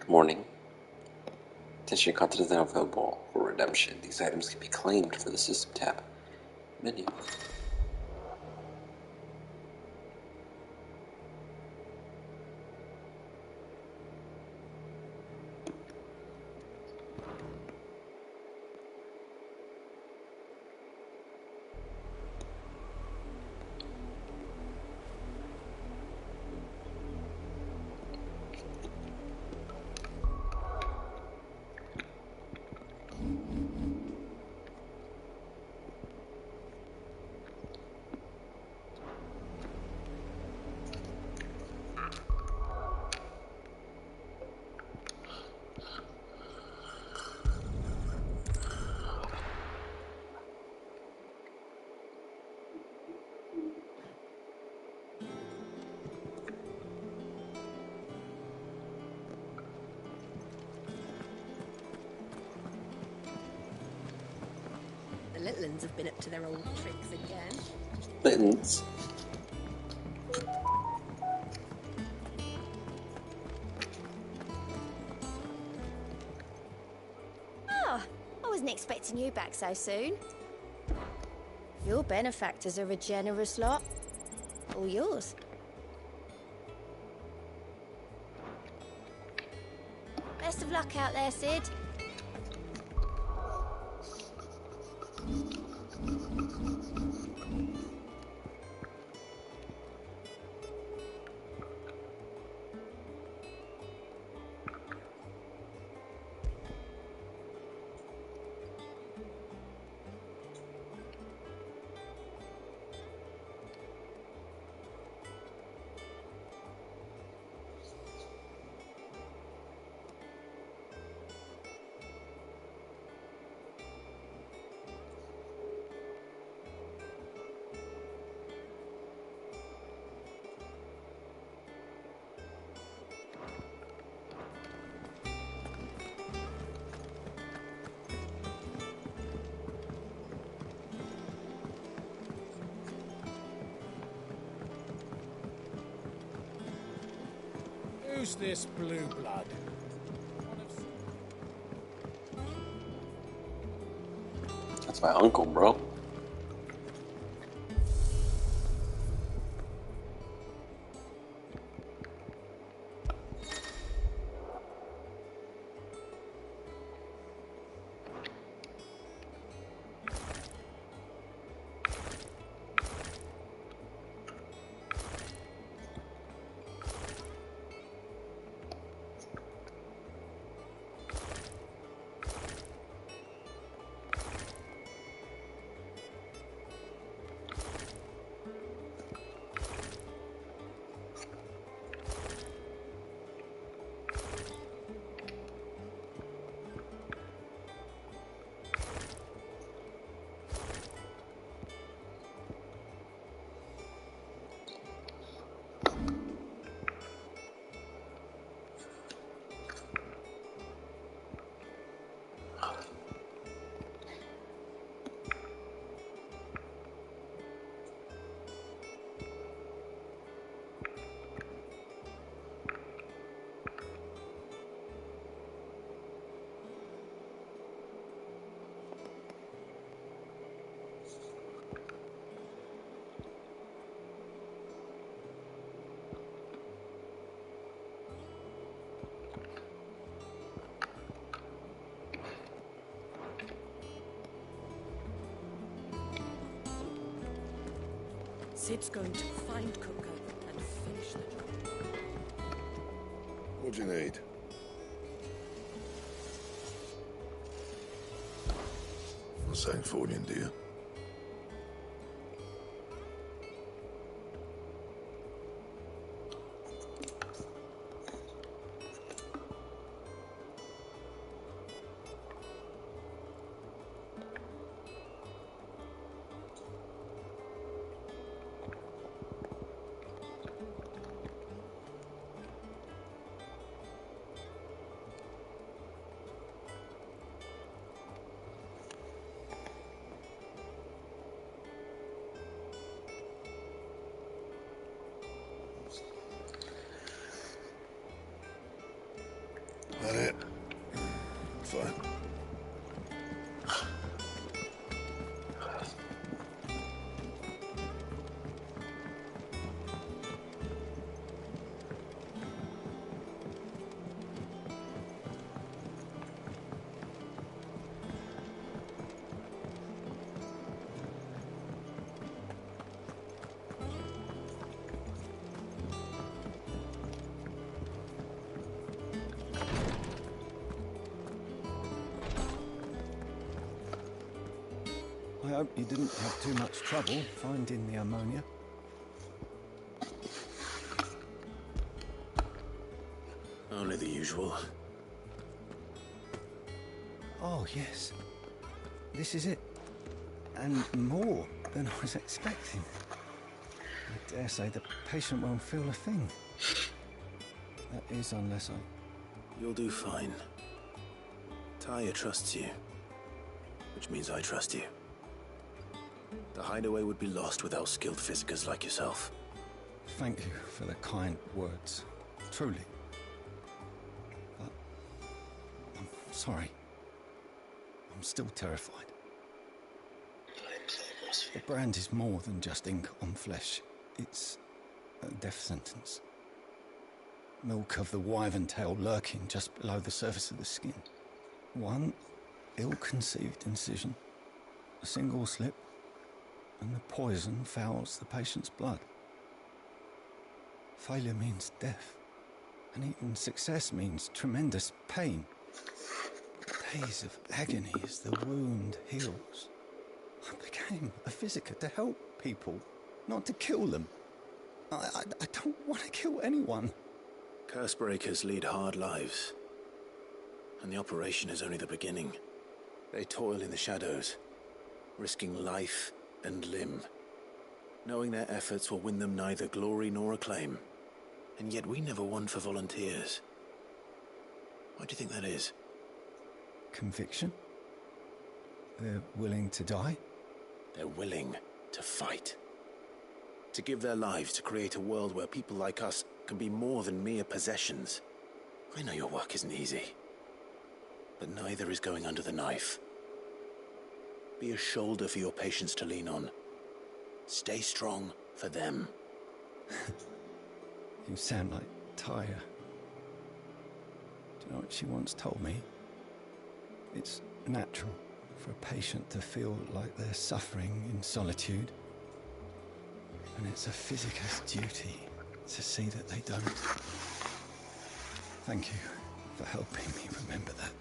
Morning. Attention, content is now available for redemption. These items can be claimed for the System tab menu. The little uns have been up to their old tricks again. Mittens. Oh, I wasn't expecting you back so soon. Your benefactors are a generous lot. All yours. Best of luck out there, Sid. Who's this blue blood? That's my uncle, bro. Sid's going to find Cooker and finish the job. What do you need? For St. Fornian, dear. That it? Fine. I hope you didn't have too much trouble finding the ammonia. Only the usual. Oh, yes. This is it. And more than I was expecting. I dare say the patient won't feel a thing. That is, unless I... You'll do fine. Tyre trusts you, which means I trust you. The hideaway would be lost without skilled physicers like yourself. Thank you for the kind words. Truly. But... I'm sorry. I'm still terrified. The brand is more than just ink on flesh. It's a death sentence. Milk of the wyvern tail lurking just below the surface of the skin. One ill-conceived incision, a single slip, and the poison fouls the patient's blood. Failure means death, and even success means tremendous pain. Days of agony as the wound heals. I became a physiker to help people, not to kill them. I don't want to kill anyone. Curse breakers lead hard lives, and the operation is only the beginning. They toil in the shadows, risking life and limb, knowing their efforts will win them neither glory nor acclaim. And yet we never won for volunteers. Why do you think that is? Conviction? They're willing to die? They're willing to fight. To give their lives to create a world where people like us can be more than mere possessions. I know your work isn't easy, but neither is going under the knife. Be a shoulder for your patients to lean on. Stay strong for them. You sound like Tyre. Do you know what she once told me? It's natural for a patient to feel like they're suffering in solitude. And it's a physicist's duty to see that they don't. Thank you for helping me remember that.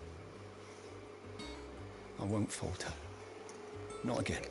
I won't falter. Not again.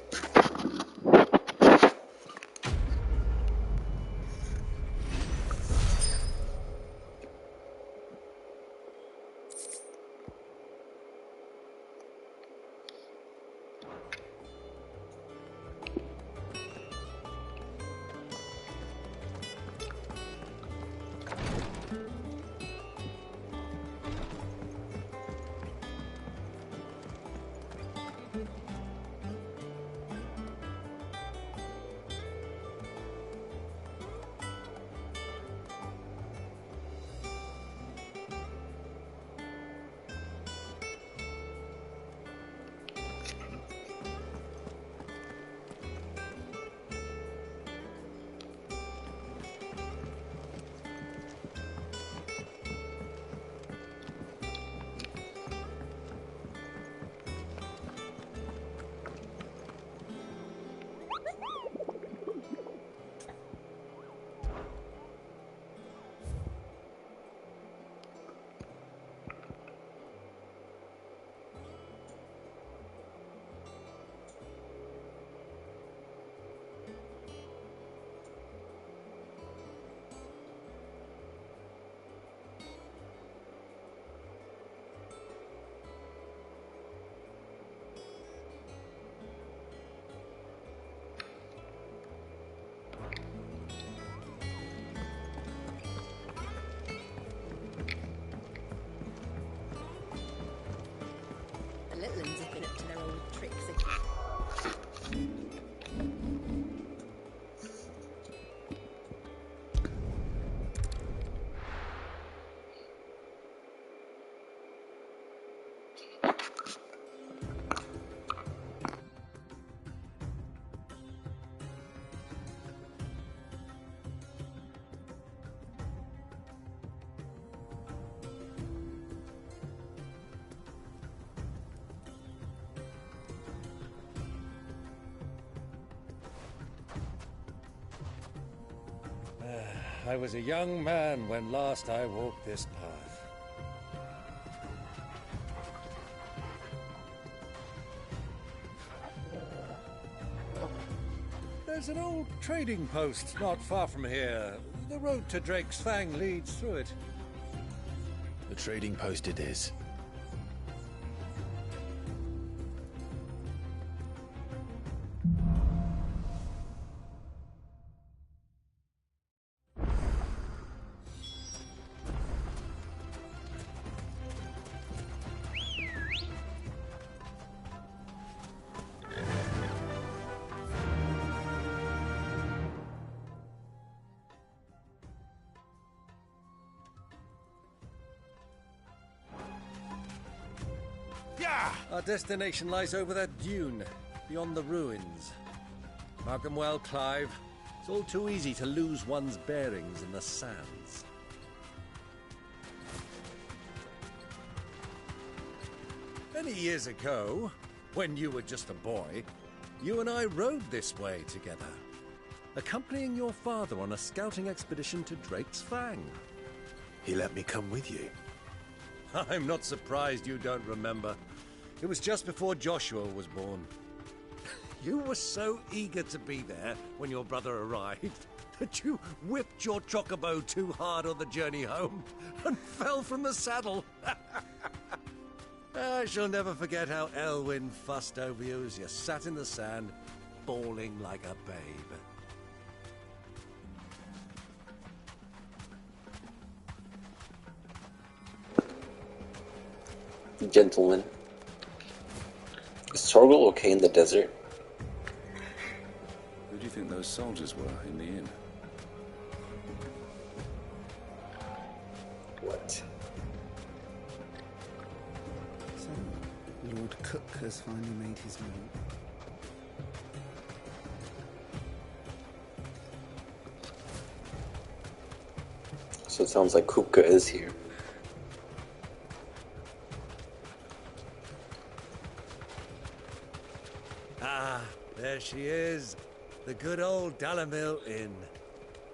I was a young man when last I walked this path. There's an old trading post not far from here. The road to Drake's Fang leads through it. The trading post it is. Our destination lies over that dune, beyond the ruins. Mark them well, Clive. It's all too easy to lose one's bearings in the sands. Many years ago, when you were just a boy, you and I rode this way together, accompanying your father on a scouting expedition to Drake's Fang. He let me come with you. I'm not surprised you don't remember. It was just before Joshua was born. You were so eager to be there when your brother arrived that you whipped your chocobo too hard on the journey home and fell from the saddle. I shall never forget how Elwyn fussed over you as you sat in the sand, bawling like a babe. Gentlemen, is Torgal okay in the desert? Who do you think those soldiers were in the inn? What? So, Lord Cook has finally made his move. So it sounds like Kupka is here. Ah, there she is. The good old Dalamil Inn.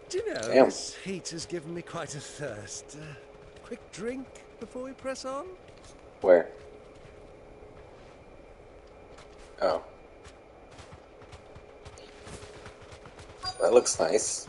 Do you know, Damn. this heat has given me quite a thirst. Quick drink before we press on? Where? Oh. That looks nice.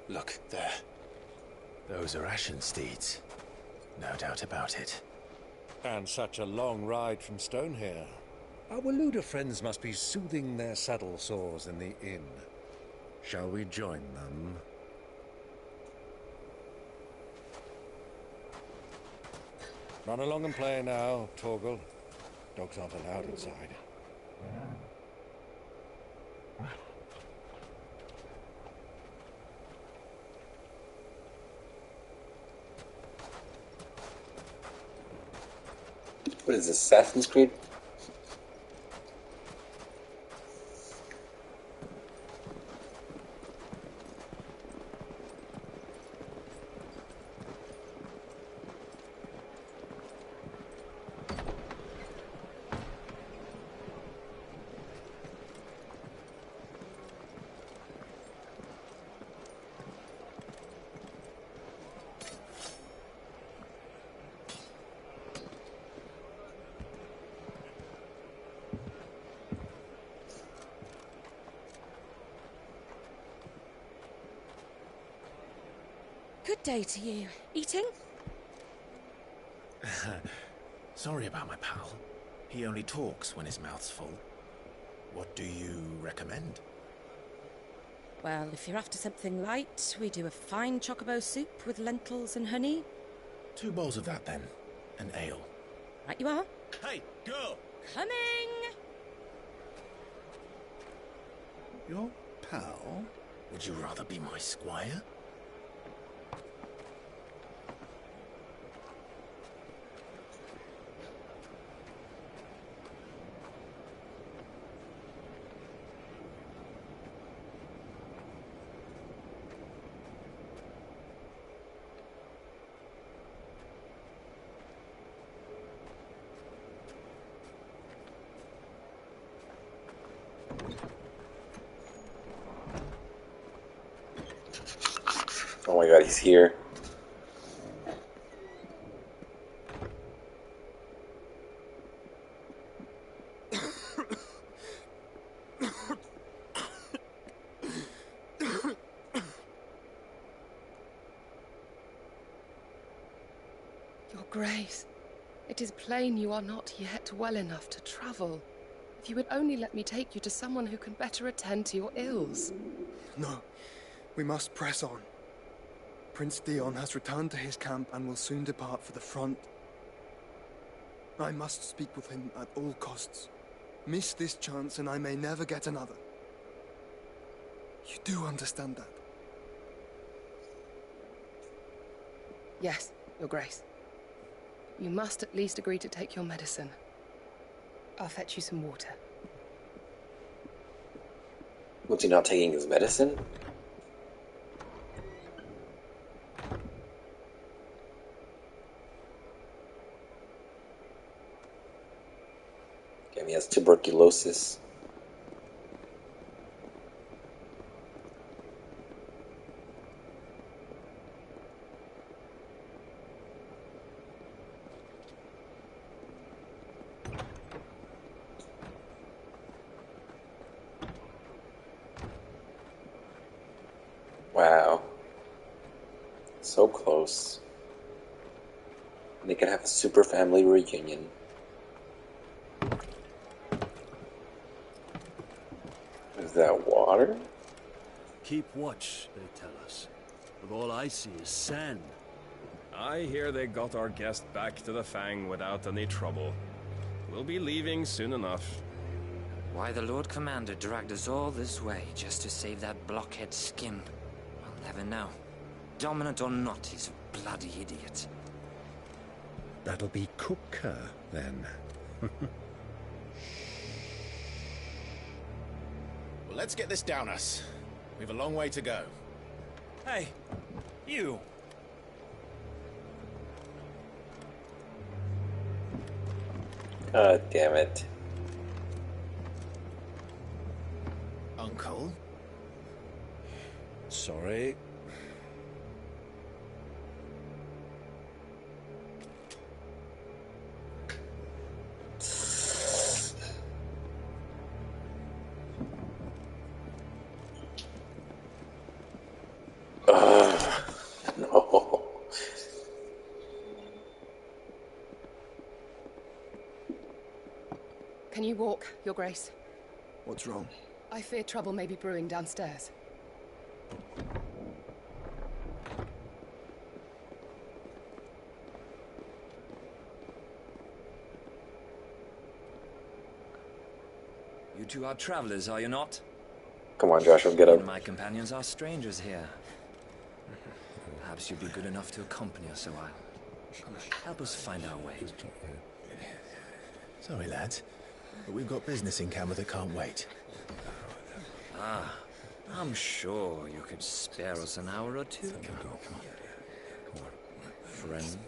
Look, there. Those are Ashen steeds. No doubt about it. And such a long ride from Stonehere. Our Waluda friends must be soothing their saddle sores in the inn. Shall we join them? Run along and play now, Torgal. Dogs aren't allowed inside. What is this, Assassin's Creed? Good day to you. Eating? Sorry about my pal. He only talks when his mouth's full. What do you recommend? Well, if you're after something light, we do a fine chocobo soup with lentils and honey. 2 bowls of that, then. An ale. Right you are. Hey, girl! Coming! Your pal? Would you rather be my squire? god, he's here. Your Grace, it is plain you are not yet well enough to travel. If you would only let me take you to someone who can better attend to your ills. No, we must press on. Prince Dion has returned to his camp and will soon depart for the front. I must speak with him at all costs. Miss this chance and I may never get another. You do understand that? Yes, Your Grace. You must at least agree to take your medicine. I'll fetch you some water. Was he not taking his medicine? Okay, he has tuberculosis. Wow. So close. They could have a super family reunion. Is that water? Keep watch, they tell us. But all I see is sand. I hear they got our guest back to the Fang without any trouble. We'll be leaving soon enough. Why the Lord Commander dragged us all this way just to save that blockhead Skim, I'll never know. Dominant or not, he's a bloody idiot. That'll be Cooker, then. Well, let's get this down us. We've a long way to go. Hey, you! God damn it. Uncle? Sorry. No. Can you walk, Your Grace? What's wrong? I fear trouble may be brewing downstairs. You two are travelers, are you not? Come on, Joshua, get Me up. and my companions are strangers here. Perhaps you'd be good enough to accompany us a while. Help us find our way. Sorry, lads, but we've got business in camera that can't wait. Ah, I'm sure you could spare us an hour or two. Friend.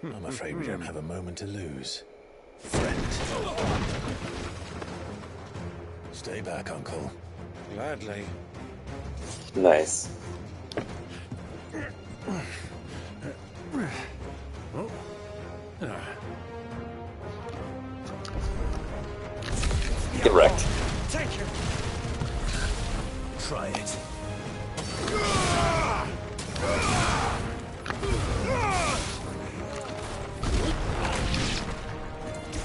I'm afraid we don't have a moment to lose. Friend. Stay back, Uncle. Gladly. Nice. Get wrecked. Take it! Try it.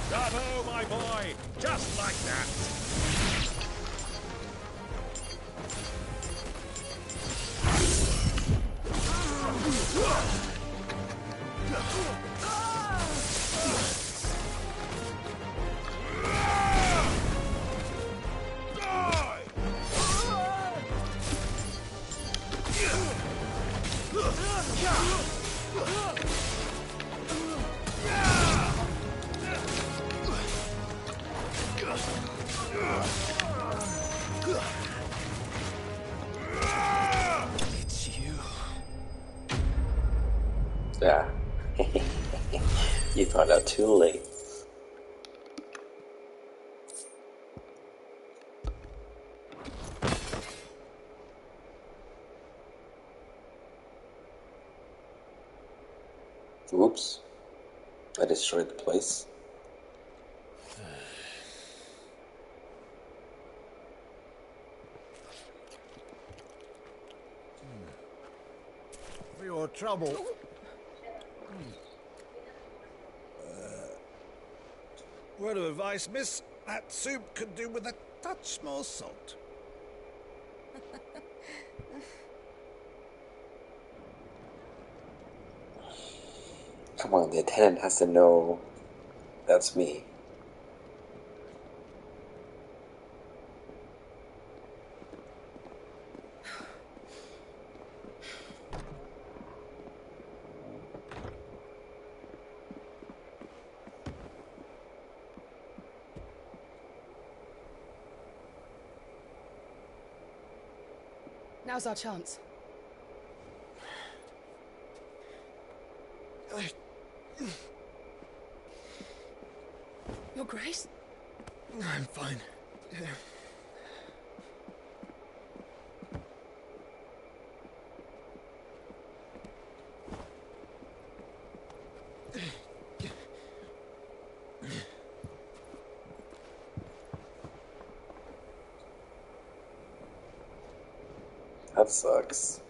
Bravo, my boy! Just like that! You found out too late. Oops. I destroyed the place. For your trouble. Word of advice, miss. That soup could do with a touch more salt. Come on, the attendant has to know that's me. Now's our chance. Your Grace? I'm fine. Yeah. That sucks.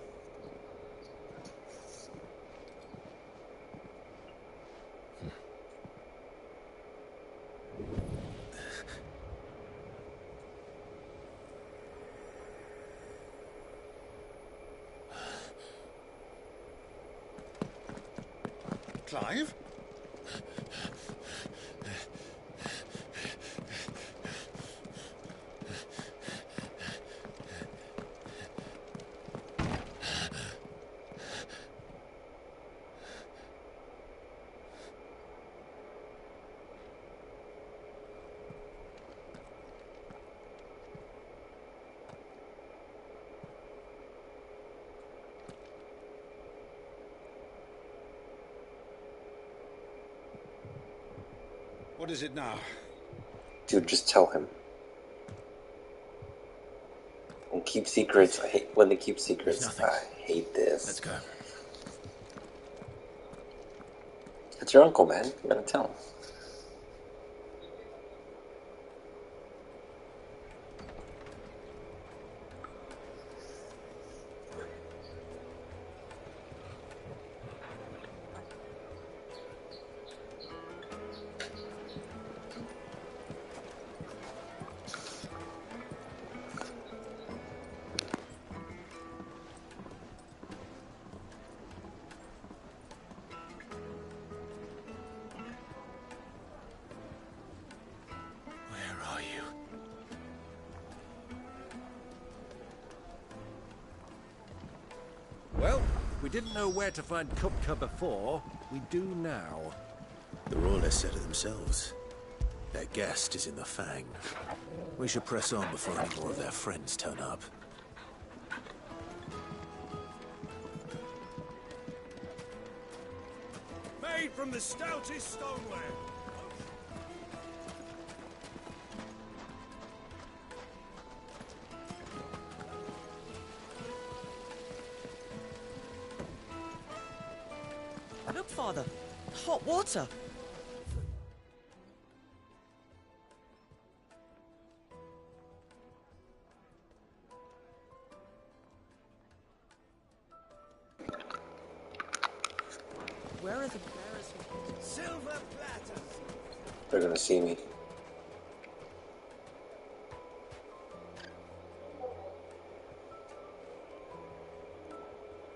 Clive? What is it now? Dude, just tell him. And keep secrets. I hate when they keep secrets. I hate this. Let's go. It's your uncle, man. You gotta tell him. Well, we didn't know where to find Kupka before. We do now. The Royalists said it themselves. Their guest is in the Fang. We should press on before any more of their friends turn up. Made from the stoutest stoneware. Look, Father. Hot water. Where are the bearers? Silver platters. They're gonna see me.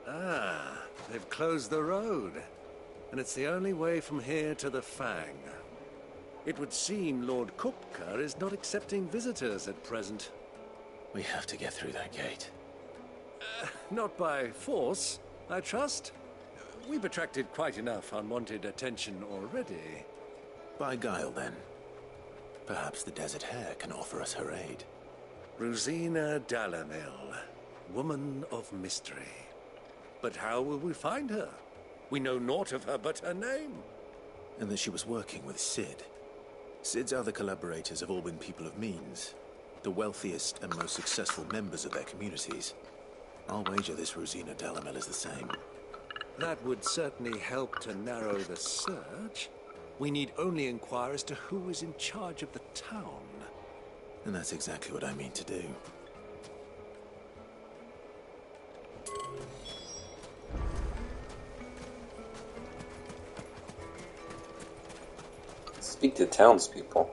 Ah, they've closed the road. And it's the only way from here to the Fang. It would seem Lord Kupka is not accepting visitors at present. We have to get through that gate. Not by force, I trust. We've attracted quite enough unwanted attention already. By guile, then. Perhaps the Desert Hare can offer us her aid. Rosina Dalamil, woman of mystery. But how will we find her? We know naught of her but her name. and that she was working with Sid. Sid's other collaborators have all been people of means, the wealthiest and most successful members of their communities. I'll wager this Rosina Delamel is the same. That would certainly help to narrow the search. We need only inquire as to who is in charge of the town. And that's exactly what I mean to do. Speak to townspeople.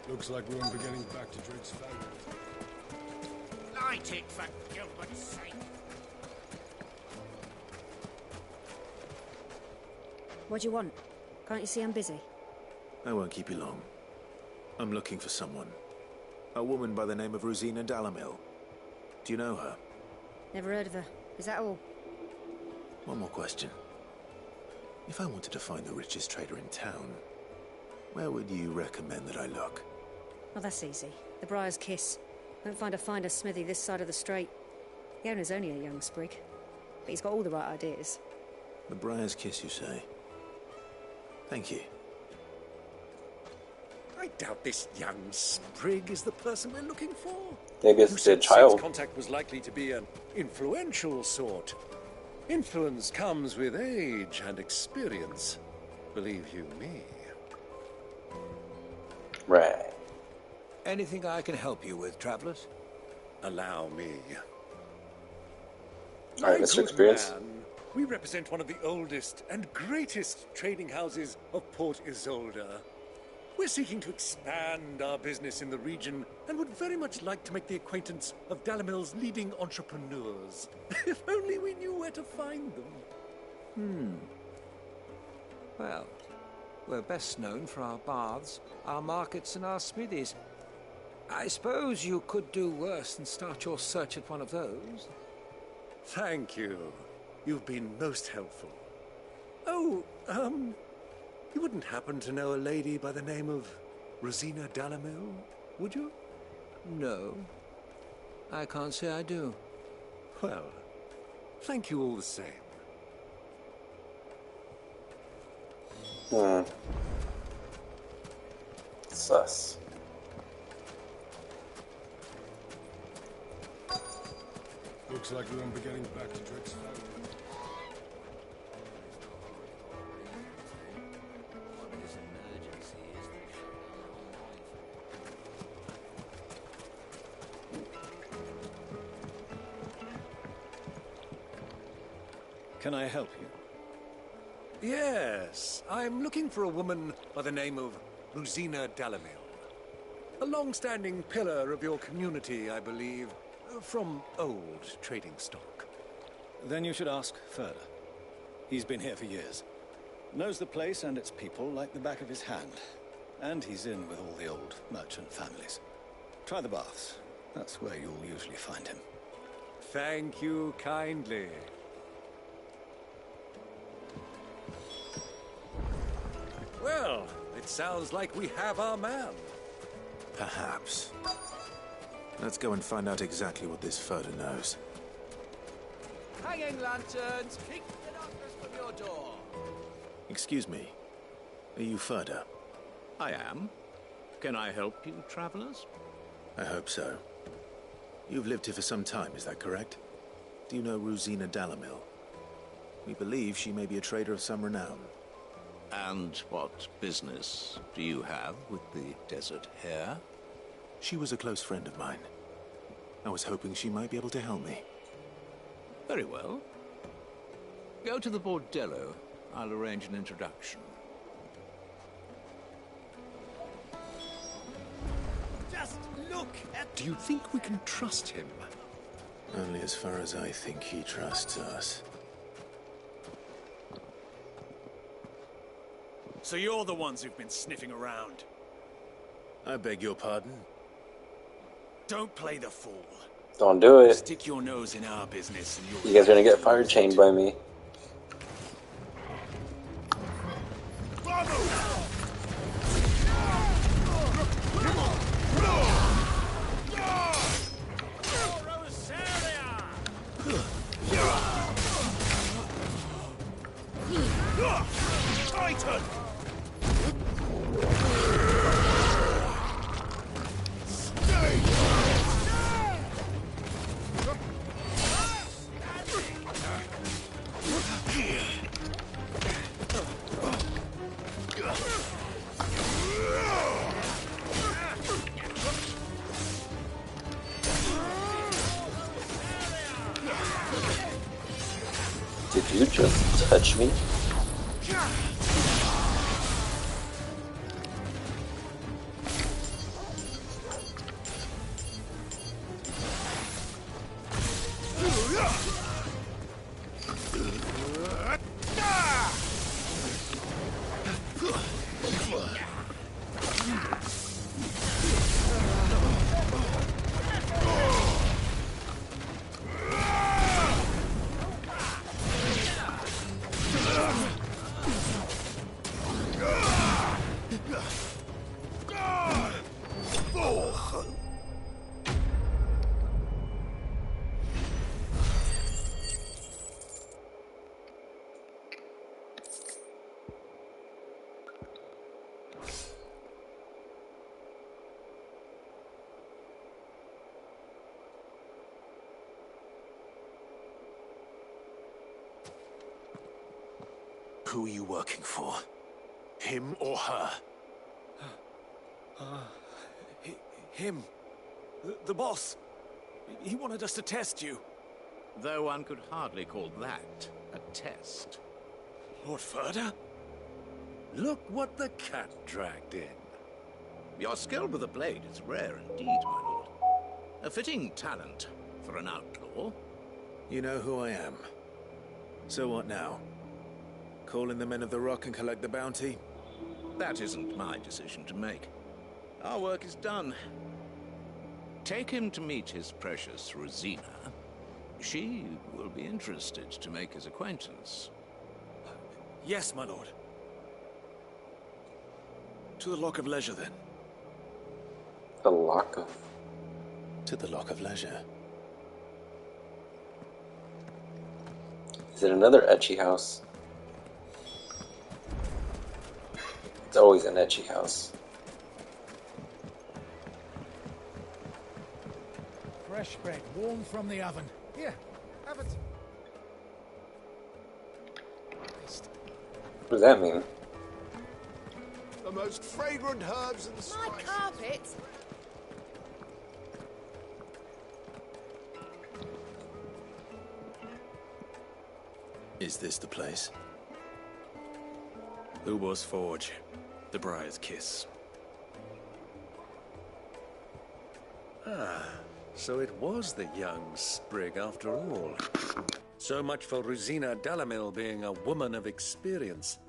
Looks like we won't be getting back to Drake's family. Light it, for Gilbert's sake. What do you want? Can't you see I'm busy? I won't keep you long. I'm looking for someone. A woman by the name of Rosina Delamel. Do you know her? Never heard of her. Is that all? One more question. If I wanted to find the richest trader in town, where would you recommend that I look? Oh, that's easy. The Briar's Kiss. Won't find a finer smithy this side of the strait. The owner's only a young sprig, but he's got all the right ideas. The Briar's Kiss, you say? Thank you. I doubt this young sprig is the person we're looking for. Maybe it's their child. Sid's contact was likely to be an influential sort. Influence comes with age and experience. Believe you me. Right. Anything I can help you with, travelers? Allow me. Alright, Mr. Experience. Man, we represent one of the oldest and greatest trading houses of Port Isolde. We're seeking to expand our business in the region and would very much like to make the acquaintance of Dalamel's leading entrepreneurs. If only we knew where to find them. Well, we're best known for our baths, our markets, and our smithies. I suppose you could do worse than start your search at one of those. Thank you. You've been most helpful. Oh, you wouldn't happen to know a lady by the name of Rosina Delamel, would you? No. I can't say I do. Well, thank you all the same. Sus. Looks like we won't be getting back to Drake's family. Can I help you? Yes, I'm looking for a woman by the name of Rosina Delamel. A long-standing pillar of your community, I believe, from old trading stock. Then you should ask further. He's been here for years. Knows the place and its people like the back of his hand. And he's in with all the old merchant families. Try the baths. That's where you'll usually find him. Thank you kindly. Well, it sounds like we have our man. Perhaps. Let's go and find out exactly what this Furder knows. Hanging lanterns, kick the darkness from your door. Excuse me. Are you Furder? I am. Can I help you, travelers? I hope so. You've lived here for some time, is that correct? Do you know Rosina Delamel? We believe she may be a trader of some renown. And what business do you have with the desert hare? She was a close friend of mine. I was hoping she might be able to help me. Very well. Go to the bordello. I'll arrange an introduction. Just look at... Do you think we can trust him? Only as far as I think he trusts us. So you're the ones who've been sniffing around. I beg your pardon? Don't play the fool. Don't do it. Stick your nose in our business and you'll... You guys are gonna get fire chained by me. Titan! Did you just touch me? Who are you working for? Him or her? Him. The boss. He wanted us to test you. Though one could hardly call that a test. Lord Ferda? Look what the cat dragged in. Your skill with the blade is rare indeed, my lord. A fitting talent for an outlaw. You know who I am. So what now? Call in the men of the Rock and collect the bounty? That isn't my decision to make. Our work is done. Take him to meet his precious Rosina. She will be interested to make his acquaintance. Yes, my lord. To the Lock of Leisure, then. The Lock of... To the Lock of Leisure. Is it another etchy house? It's always an etchy house. Fresh bread, warm from the oven. Here, have it. What does that mean? The most fragrant herbs and spices. My carpet. Is this the place? Lubor's Forge. The Briar's Kiss. Ah, so it was the young sprig after all. So much for Rosina Dalamil being a woman of experience.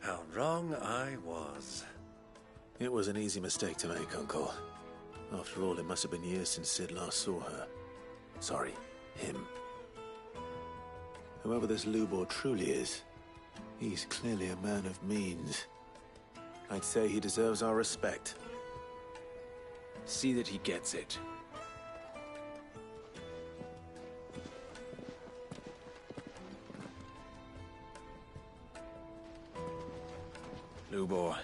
How wrong I was. It was an easy mistake to make, Uncle. After all, it must have been years since Sid last saw her. Sorry, him. Whoever this Lubor truly is, he's clearly a man of means. I'd say he deserves our respect. See that he gets it. Lubor,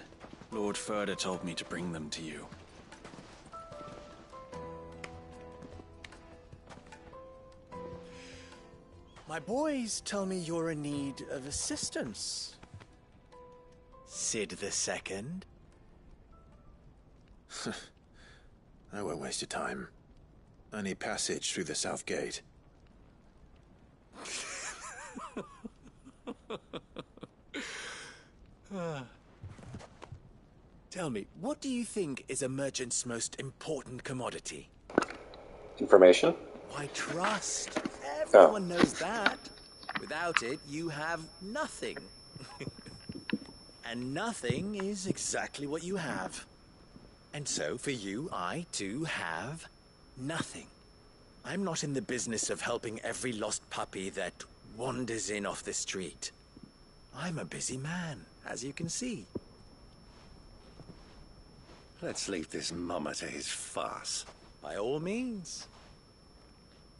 Lord Ferda told me to bring them to you. My boys tell me you're in need of assistance. Sid the Second. I won't waste your time. I need passage through the south gate. Tell me, what do you think is a merchant's most important commodity? Information? Why, trust. Everyone knows that. Without it, you have nothing. And nothing is exactly what you have. And so, for you, I, too, have nothing. I'm not in the business of helping every lost puppy that wanders in off the street. I'm a busy man, as you can see. Let's leave this mummer to his farce. By all means.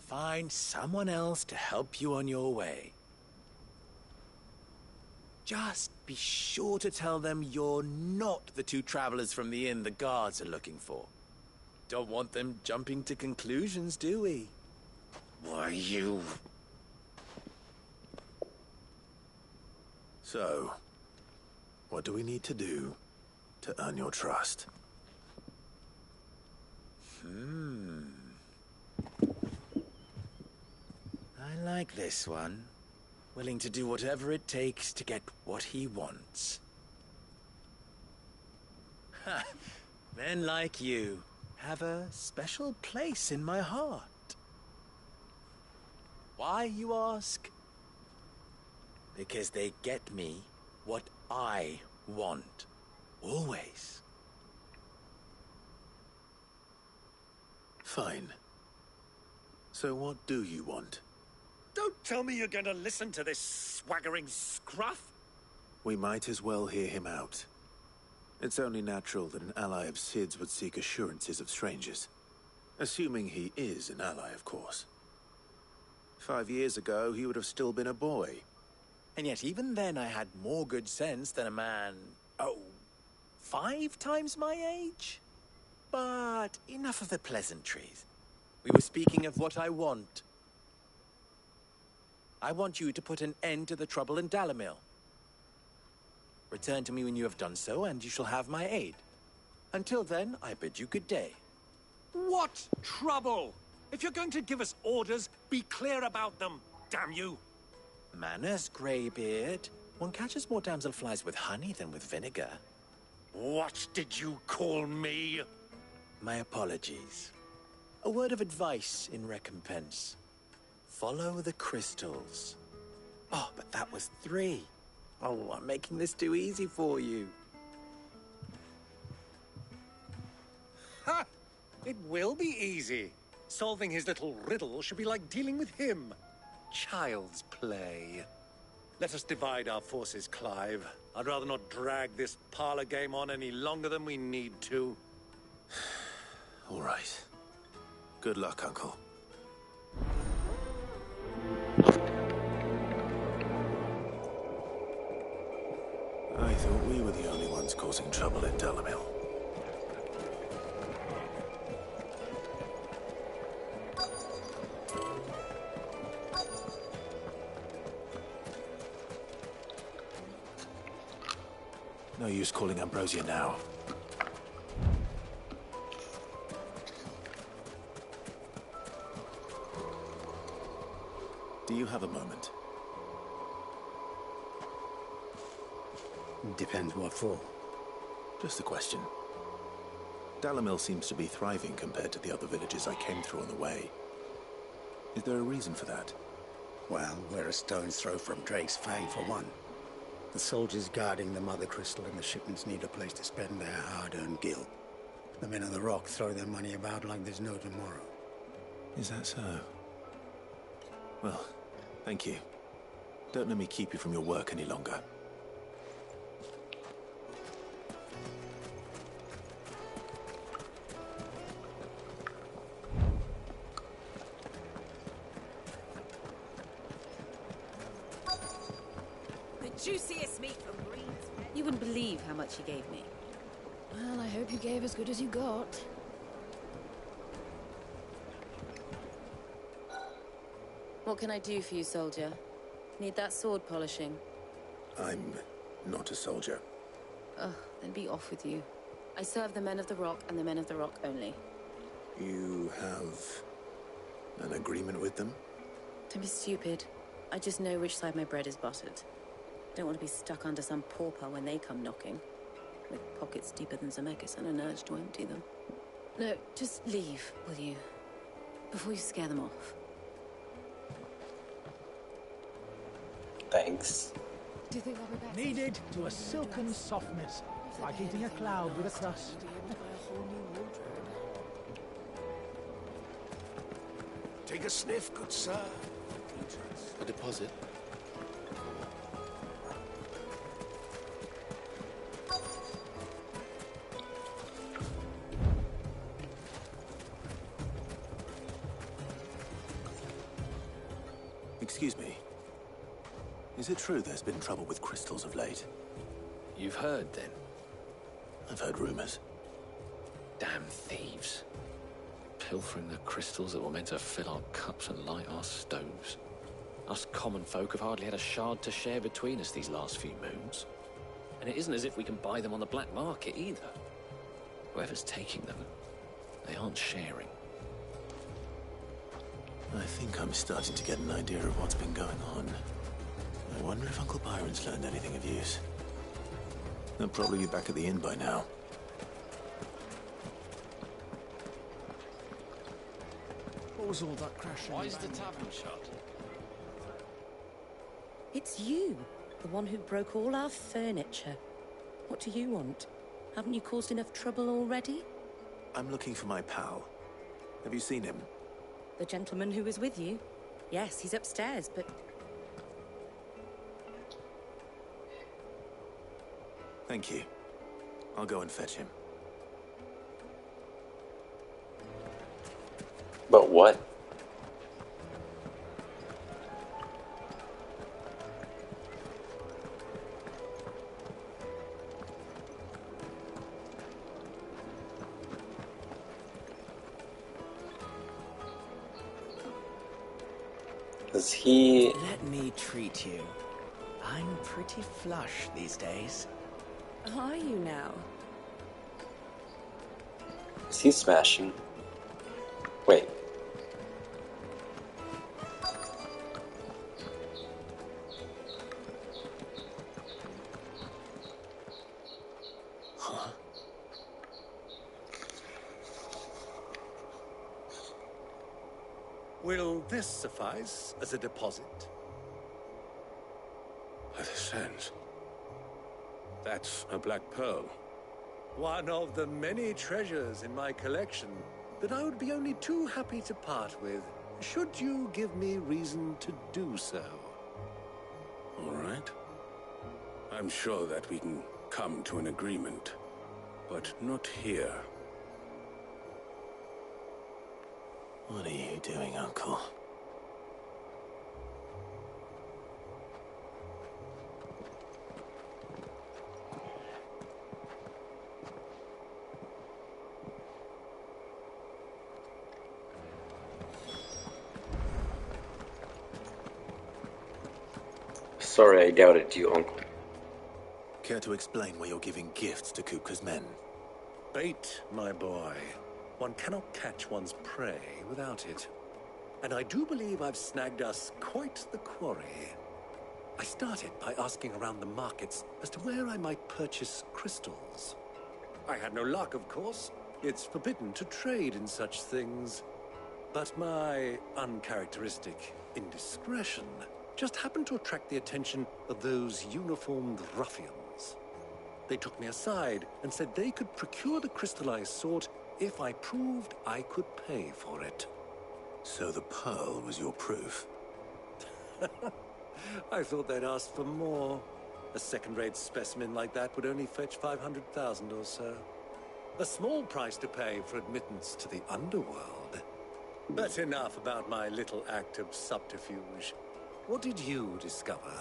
Find someone else to help you on your way. Just be sure to tell them you're not the two travelers from the inn the guards are looking for. Don't want them jumping to conclusions, do we? Why, you... So, what do we need to do to earn your trust? I like this one. Willing to do whatever it takes to get what he wants. Ha! Men like you have a special place in my heart. Why, you ask? Because they get me what I want. Always. Fine. So what do you want? Don't tell me you're going to listen to this swaggering scruff! We might as well hear him out. It's only natural that an ally of Sid's would seek assurances of strangers. Assuming he is an ally, of course. 5 years ago, he would have still been a boy. And yet even then I had more good sense than a man, 5 times my age? But enough of the pleasantries. We were speaking of what I want. I want you to put an end to the trouble in Dalamil. Return to me when you have done so, and you shall have my aid. Until then, I bid you good day. What trouble? If you're going to give us orders, be clear about them, damn you! Manners, Greybeard. One catches more damselflies with honey than with vinegar. What did you call me? My apologies. A word of advice in recompense. Follow the crystals. Oh, but that was 3. Oh, I'm making this too easy for you. Ha! It will be easy. Solving his little riddle should be like dealing with him. Child's play. Let us divide our forces, Clive. I'd rather not drag this parlor game on any longer than we need to. All right. Good luck, Uncle. I thought we were the only ones causing trouble in Dalamil. No use calling Ambrosia now. Do you have a moment? Depends what for. Just a question. Dalamil seems to be thriving compared to the other villages I came through on the way. Is there a reason for that? Well, we're a stone's throw from Drake's Fang, for one. The soldiers guarding the Mother Crystal and the shipments need a place to spend their hard-earned gil. The men of the Rock throw their money about like there's no tomorrow. Is that so? Well, thank you. Don't let me keep you from your work any longer. Juiciest meat from Greens. You wouldn't believe how much he gave me. Well, I hope you gave as good as you got. What can I do for you, soldier? Need that sword polishing? I'm not a soldier. Ugh, then be off with you. I serve the men of the Rock and the men of the Rock only. You have an agreement with them? Don't be stupid. I just know which side my bread is buttered. Don't want to be stuck under some pauper when they come knocking. With pockets deeper than Zemeckis and an urge to empty them. No, just leave, will you? Before you scare them off. Thanks. Do you think I'll be back? Kneaded to a silken softness, like eating a cloud with a crust. Take a sniff, good sir. A deposit? Excuse me. Is it true there's been trouble with crystals of late? You've heard, then? I've heard rumors. Damn thieves. Pilfering the crystals that were meant to fill our cups and light our stoves. Us common folk have hardly had a shard to share between us these last few moons. And it isn't as if we can buy them on the black market either. Whoever's taking them, they aren't sharing. I think I'm starting to get an idea of what's been going on. I wonder if Uncle Byron's learned anything of use. They'll probably be back at the inn by now. What was all that crashing? Why is the tavern shut? It's you, the one who broke all our furniture. What do you want? Haven't you caused enough trouble already? I'm looking for my pal. Have you seen him? The gentleman who was with you? Yes, he's upstairs, but... Thank you. I'll go and fetch him. But what? Is he... Let me treat you. I'm pretty flush these days. Are you now? Is he smashing? Wait. Huh? Will this suffice as a deposit? By the sands. That's a black pearl. One of the many treasures in my collection that I would be only too happy to part with, should you give me reason to do so. All right. I'm sure that we can come to an agreement, but not here. What are you doing, Uncle? Sorry, I doubted you, Uncle. Care to explain why you're giving gifts to Kupka's men? Bait, my boy. One cannot catch one's prey without it. And I do believe I've snagged us quite the quarry. I started by asking around the markets as to where I might purchase crystals. I had no luck, of course. It's forbidden to trade in such things. But my uncharacteristic indiscretion just happened to attract the attention of those uniformed ruffians. They took me aside and said they could procure the crystal I sought if I proved I could pay for it. So the pearl was your proof? I thought they'd ask for more. A second-rate specimen like that would only fetch 500,000 or so. A small price to pay for admittance to the underworld. But enough about my little act of subterfuge. What did you discover?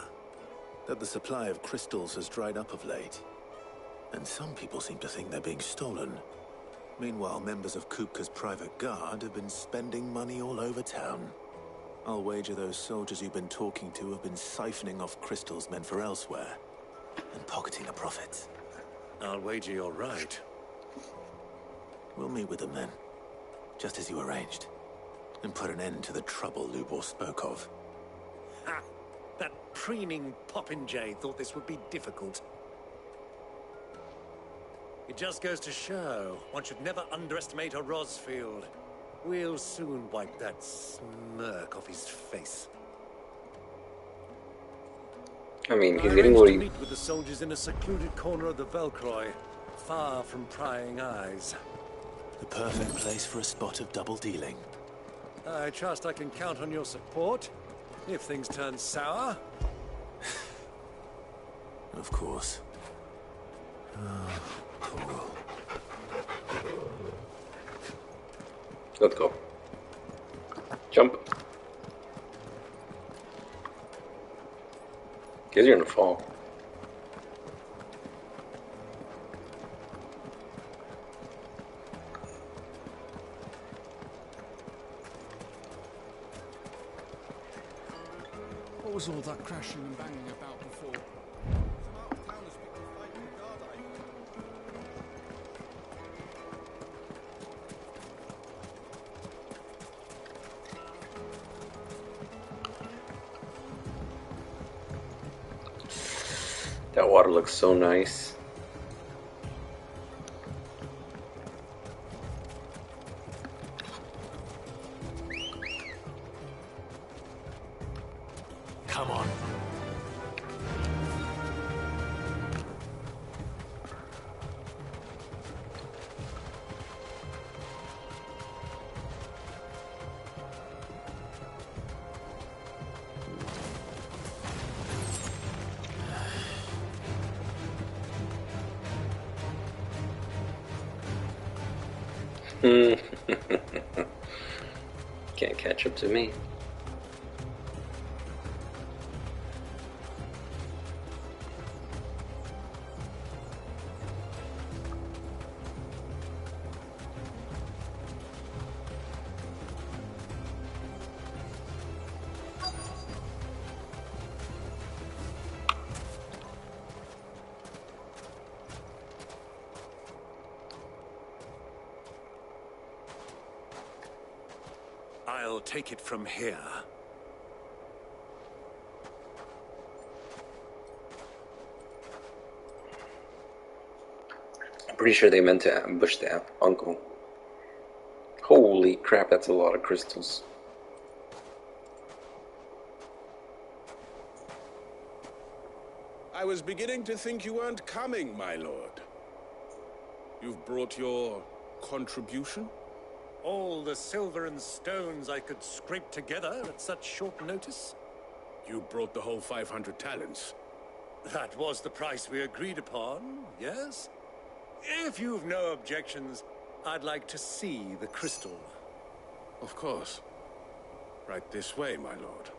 That the supply of crystals has dried up of late. And some people seem to think they're being stolen. Meanwhile, members of Kupka's private guard have been spending money all over town. I'll wager those soldiers you've been talking to have been siphoning off crystals meant for elsewhere, and pocketing the profits. I'll wager you're right. We'll meet with them then, just as you arranged, and put an end to the trouble Lubor spoke of. Ha! That preening popinjay thought this would be difficult. It just goes to show one should never underestimate a Rosfield. We'll soon wipe that smirk off his face. I mean, he's I getting arranged what to he... meet with the soldiers in a secluded corner of the Velcroy, far from prying eyes. The perfect place for a spot of double dealing. I trust I can count on your support, if things turn sour. Of course. Cool. Let's go. Jump. Because you're gonna fall. What was all that crashing and banging about before? That water looks so nice. Come on. Can't catch up to me. I'll take it from here. I'm pretty sure they meant to ambush the uncle. Holy crap, that's a lot of crystals. I was beginning to think you weren't coming, my lord. You've brought your contribution? All the silver and stones I could scrape together at such short notice? You brought the whole 500 talents. That was the price we agreed upon, yes? If you've no objections, I'd like to see the crystal. Of course. Right this way, my lord.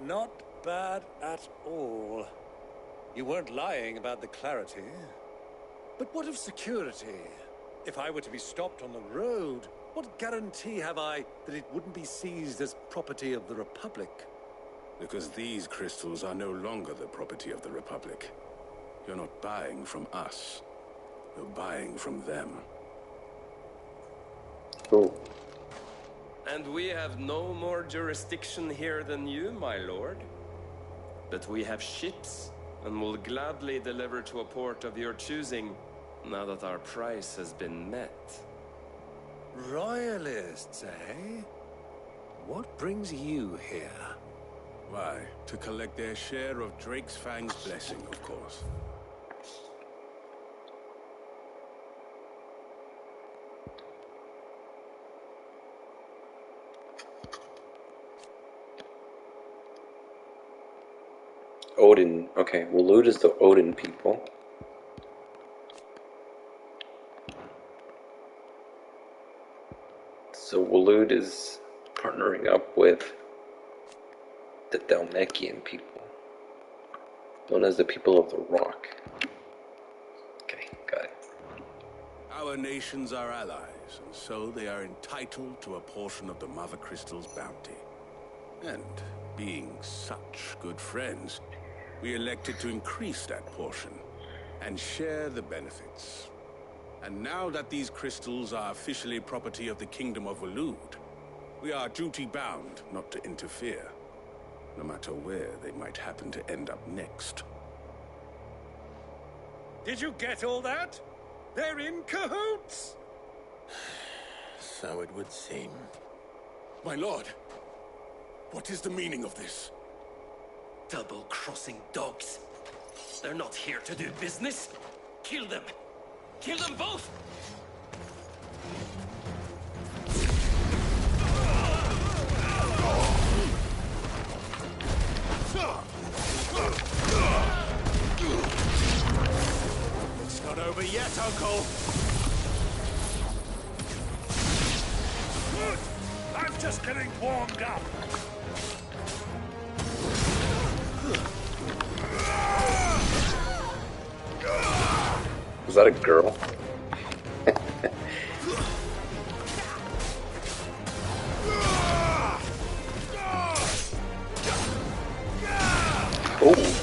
Not bad at all. You weren't lying about the clarity. But what of security? If I were to be stopped on the road, what guarantee have I that it wouldn't be seized as property of the Republic? Because these crystals are no longer the property of the Republic. You're not buying from us. You're buying from them. Cool. And we have no more jurisdiction here than you, my lord. But we have ships, and will gladly deliver to a port of your choosing, now that our price has been met. Royalists, eh? What brings you here? Why, to collect their share of Drake's Fang's blessing, of course. Odin. Okay, Waloed is the Odin people. So Waloed is partnering up with the Dalmekian people, known as the people of the Rock. Okay, got it. Our nations are allies, and so they are entitled to a portion of the Mother Crystal's bounty. And being such good friends, we elected to increase that portion and share the benefits. And now that these crystals are officially property of the Kingdom of Waloed, we are duty-bound not to interfere, no matter where they might happen to end up next. Did you get all that? They're in cahoots! So it would seem. My lord, what is the meaning of this? Double-crossing dogs. They're not here to do business. Kill them. Kill them both! It's not over yet, Uncle. Just getting warmed up. Was that a girl? Oh.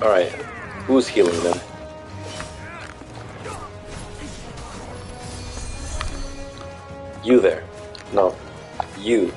Alright, who's healing them? You there. No, you.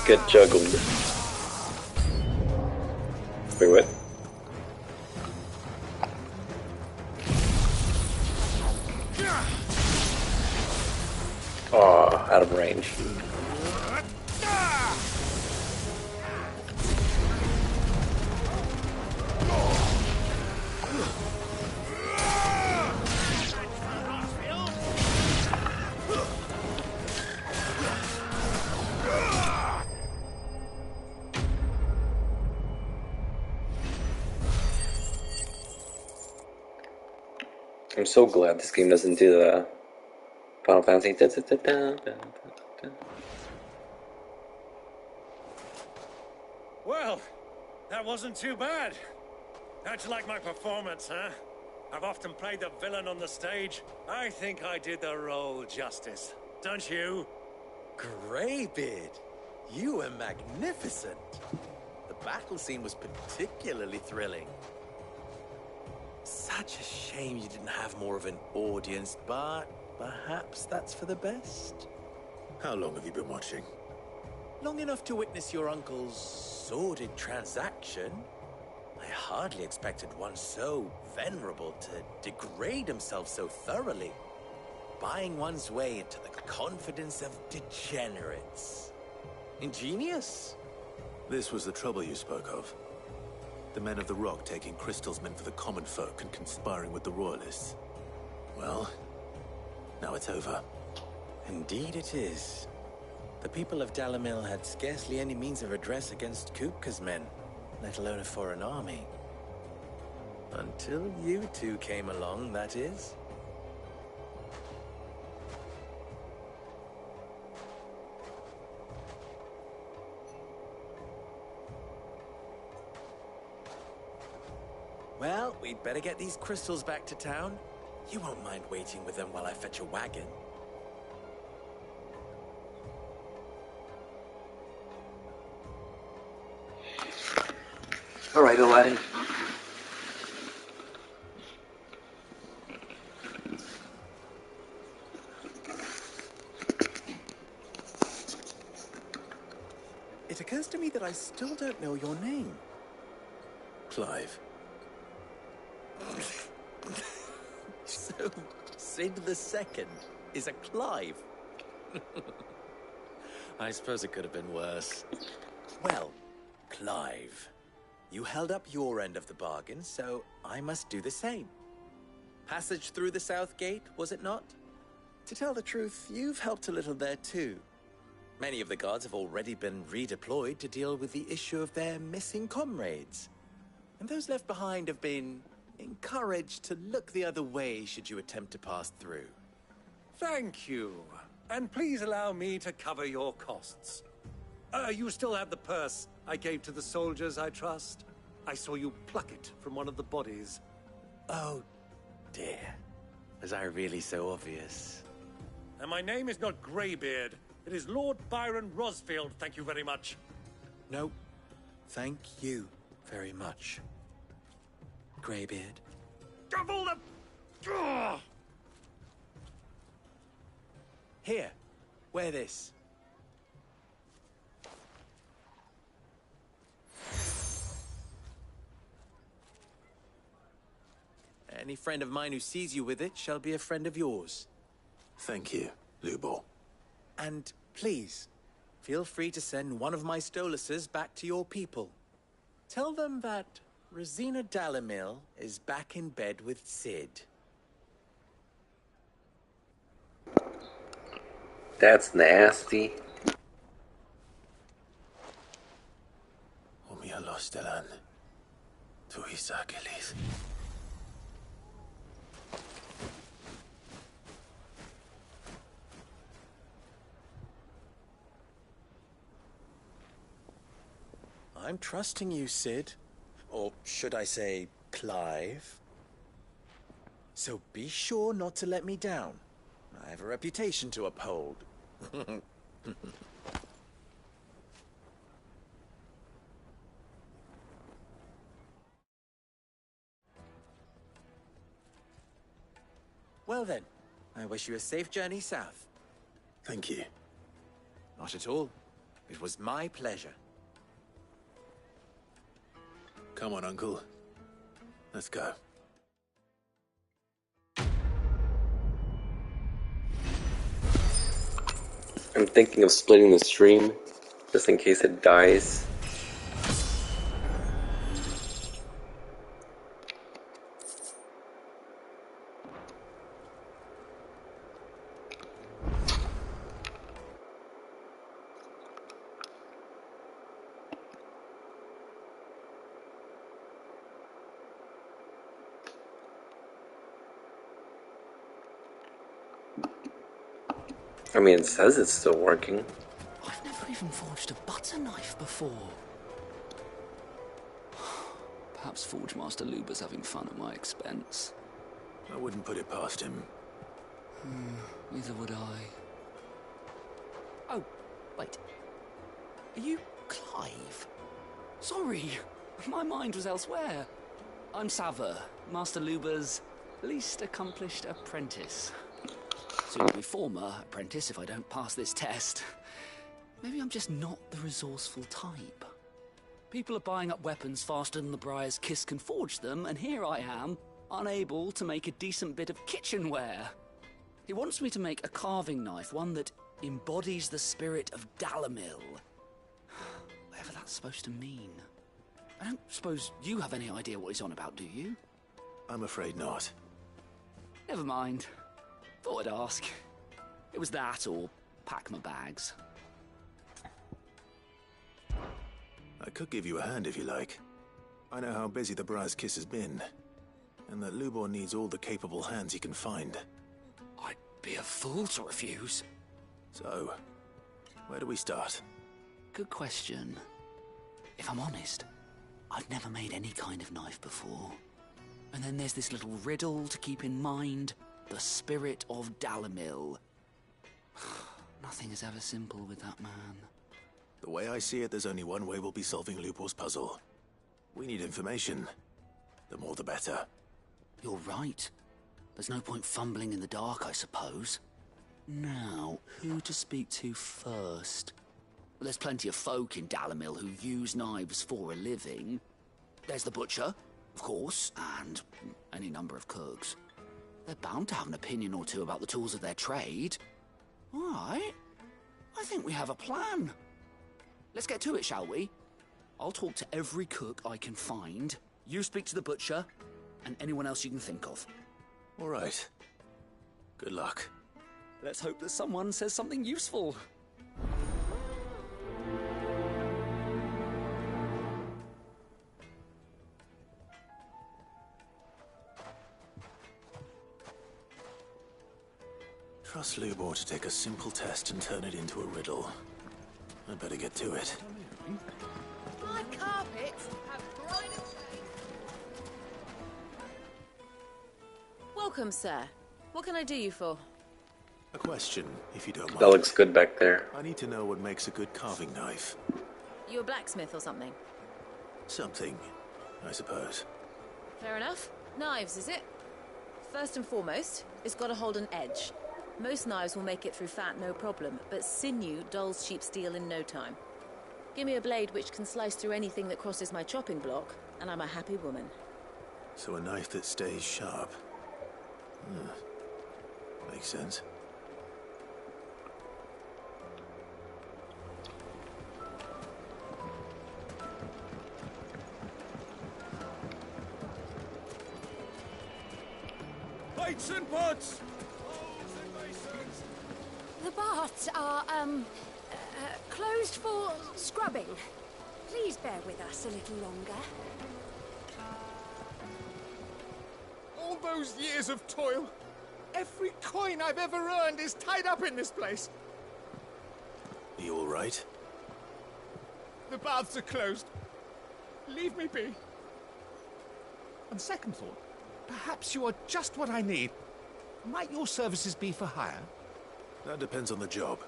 Good juggling. Wait, what? Aw, out of range. I'm so glad this game doesn't do the Final Fantasy. Well, that wasn't too bad. How'd you like my performance, huh? I've often played the villain on the stage. I think I did the role justice. Don't you? Greybeard, you were magnificent. The battle scene was particularly thrilling. Such a shame you didn't have more of an audience, but perhaps that's for the best. How long have you been watching? Long enough to witness your uncle's sordid transaction. I hardly expected one so venerable to degrade himself so thoroughly. Buying one's way into the confidence of degenerates. Ingenious. This was the trouble you spoke of. The men of the Rock taking crystals meant for the common folk and conspiring with the Royalists. Well, now it's over. Indeed it is. The people of Dalamil had scarcely any means of redress against Kupka's men, let alone a foreign army. Until you two came along, that is. Well, we'd better get these crystals back to town. You won't mind waiting with them while I fetch a wagon. All right, Aladdin. It occurs to me that I still don't know your name. Clive. So, Sid the Second is a Clive. I suppose it could have been worse. Well, Clive, you held up your end of the bargain, so I must do the same. Passage through the South Gate, was it not? To tell the truth, you've helped a little there too. Many of the guards have already been redeployed to deal with the issue of their missing comrades. And those left behind have been encouraged to look the other way should you attempt to pass through. Thank you. And please allow me to cover your costs. You still have the purse I gave to the soldiers, I trust? I saw you pluck it from one of the bodies. Oh, dear. Was I really so obvious? And my name is not Greybeard. It is Lord Byron Rosfield, thank you very much. No, thank you very much, Greybeard. Gavel the... Here, wear this. Any friend of mine who sees you with it shall be a friend of yours. Thank you, Lubor. And please, feel free to send one of my Stoluses back to your people. Tell them that Rosina Dalamil is back in bed with Sid. That's nasty. Omialos Delan. Tuisa Kelis. I'm trusting you, Sid. Or should I say, Clive? So be sure not to let me down. I have a reputation to uphold. Well then, I wish you a safe journey south. Thank you. Not at all. It was my pleasure. Come on, Uncle. Let's go. I'm thinking of splitting the stream, just in case it dies. I mean, it says it's still working. I've never even forged a butter knife before. Perhaps Forge Master Luber's having fun at my expense. I wouldn't put it past him. Neither would I. Oh, wait. Are you Clive? Sorry, my mind was elsewhere. I'm Sava, Master Luber's least accomplished apprentice. Soon to be former apprentice if I don't pass this test. Maybe I'm just not the resourceful type. People are buying up weapons faster than the Briar's Kiss can forge them, and here I am, unable to make a decent bit of kitchenware. He wants me to make a carving knife, one that embodies the spirit of Dalamil. Whatever that's supposed to mean. I don't suppose you have any idea what he's on about, do you? I'm afraid not. Never mind. Thought I'd ask. It was that or pack my bags. I could give you a hand if you like. I know how busy the Briar's Kiss has been, and that Lubor needs all the capable hands he can find. I'd be a fool to refuse. So, where do we start? Good question. If I'm honest, I've never made any kind of knife before. And then there's this little riddle to keep in mind. The spirit of Dalamil. Nothing is ever simple with that man. The way I see it, there's only one way we'll be solving Lubor's puzzle. We need information. The more the better. You're right. There's no point fumbling in the dark, I suppose. Now, who to speak to first? Well, there's plenty of folk in Dalamil who use knives for a living. There's the butcher, of course, and any number of cooks. They're bound to have an opinion or two about the tools of their trade. All right. I think we have a plan. Let's get to it, shall we? I'll talk to every cook I can find. You speak to the butcher, and anyone else you can think of. All right. Good luck. Let's hope that someone says something useful. Trust Lubor to take a simple test and turn it into a riddle. I'd better get to it. My carpets have brighter shades. Welcome, sir. What can I do you for? A question, if you don't mind. That looks good back there. I need to know what makes a good carving knife. You a blacksmith or something? Something, I suppose. Fair enough. Knives, is it? First and foremost, it's got to hold an edge. Most knives will make it through fat, no problem, but sinew dulls cheap steel in no time. Give me a blade which can slice through anything that crosses my chopping block, and I'm a happy woman. So a knife that stays sharp. Makes sense. Plates and pots! The baths are, closed for scrubbing. Please bear with us a little longer. All those years of toil, every coin I've ever earned is tied up in this place. Are you all right? The baths are closed. Leave me be. On second thought, perhaps you are just what I need. Might your services be for hire? That depends on the job.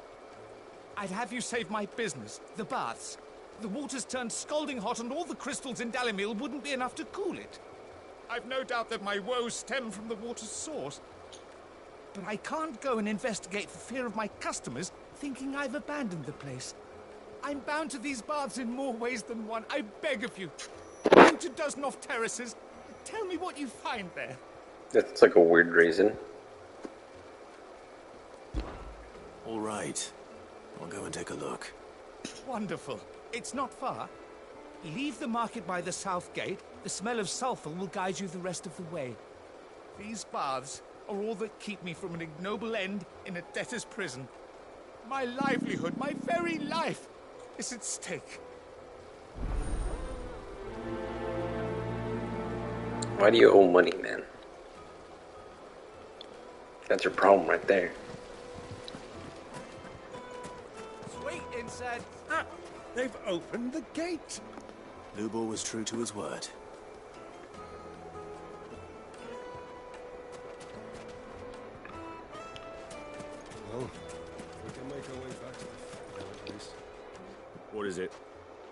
I'd have you save my business, the baths. The water's turned scalding hot and all the crystals in Dalimil wouldn't be enough to cool it. I've no doubt that my woes stem from the water's source. But I can't go and investigate for fear of my customers thinking I've abandoned the place. I'm bound to these baths in more ways than one. I beg of you. Go to Dusnoff Terraces. Tell me what you find there. That's like a weird reason. All right. I'll go and take a look. Wonderful. It's not far. Leave the market by the south gate. The smell of sulphur will guide you the rest of the way. These baths are all that keep me from an ignoble end in a debtor's prison. My livelihood, my very life, is at stake. Why do you owe money, man? That's your problem right there. Sweet inside. Ah, they've opened the gate. Lubor was true to his word. Well, we can make our way back to the at least. What is it?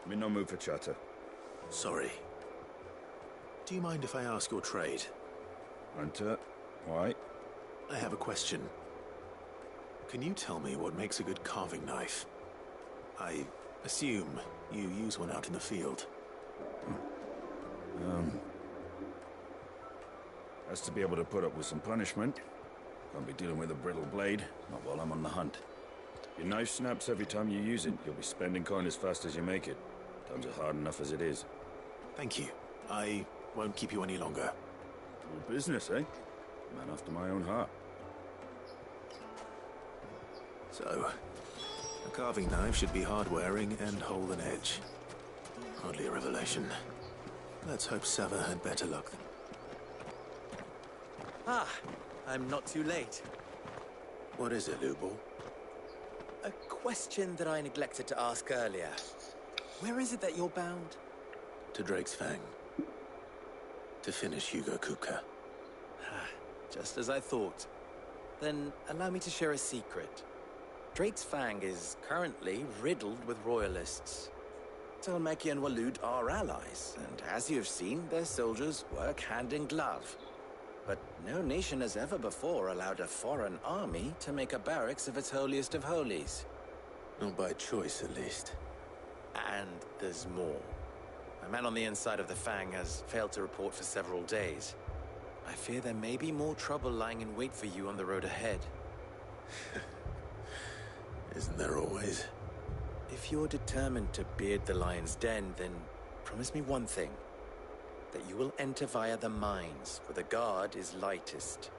I'm in no mood for chatter. Sorry. Do you mind if I ask your trade? Hunter, why? I have a question. Can you tell me what makes a good carving knife? I assume you use one out in the field. Has to be able to put up with some punishment. Can't be dealing with a brittle blade, not while I'm on the hunt. Your knife snaps every time you use it. You'll be spending coin as fast as you make it. Times are hard enough as it is. Thank you. I won't keep you any longer. Good business, eh? Man after my own heart. So, a carving knife should be hard-wearing and hold an edge. Hardly a revelation. Let's hope Sava had better luck. Ah, I'm not too late. What is it, Lubor? A question that I neglected to ask earlier. Where is it that you're bound? To Drake's Fang. To finish Hugo Kupka. Just as I thought. Then allow me to share a secret. Drake's Fang is currently riddled with royalists. Telmeki and Walud are allies, and as you've seen, their soldiers work hand in glove. But no nation has ever before allowed a foreign army to make a barracks of its holiest of holies. Not by choice, at least. And there's more. A man on the inside of the Fang has failed to report for several days. I fear there may be more trouble lying in wait for you on the road ahead. Isn't there always? If you're determined to beard the lion's den, then promise me one thing. That you will enter via the mines, where the guard is lightest.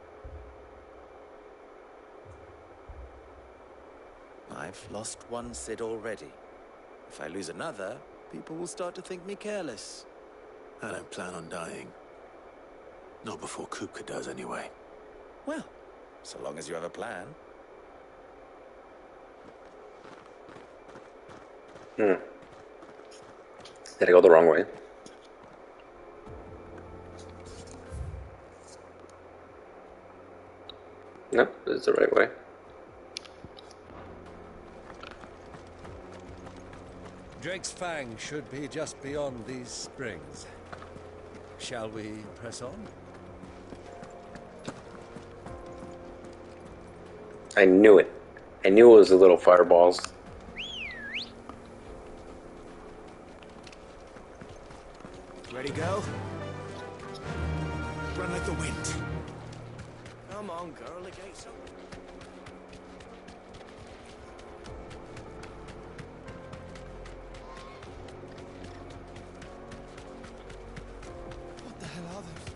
I've lost one Cid already. If I lose another, people will start to think me careless. I don't plan on dying. Not before Kupka does, anyway. Well, so long as you have a plan. Did I go the wrong way? No, this is the right way. Drake's Fang should be just beyond these springs. Shall we press on? I knew it. I knew it was the little fireballs. Ready, go? Run like the wind. Come on, girl, the gate's open. What the hell are those?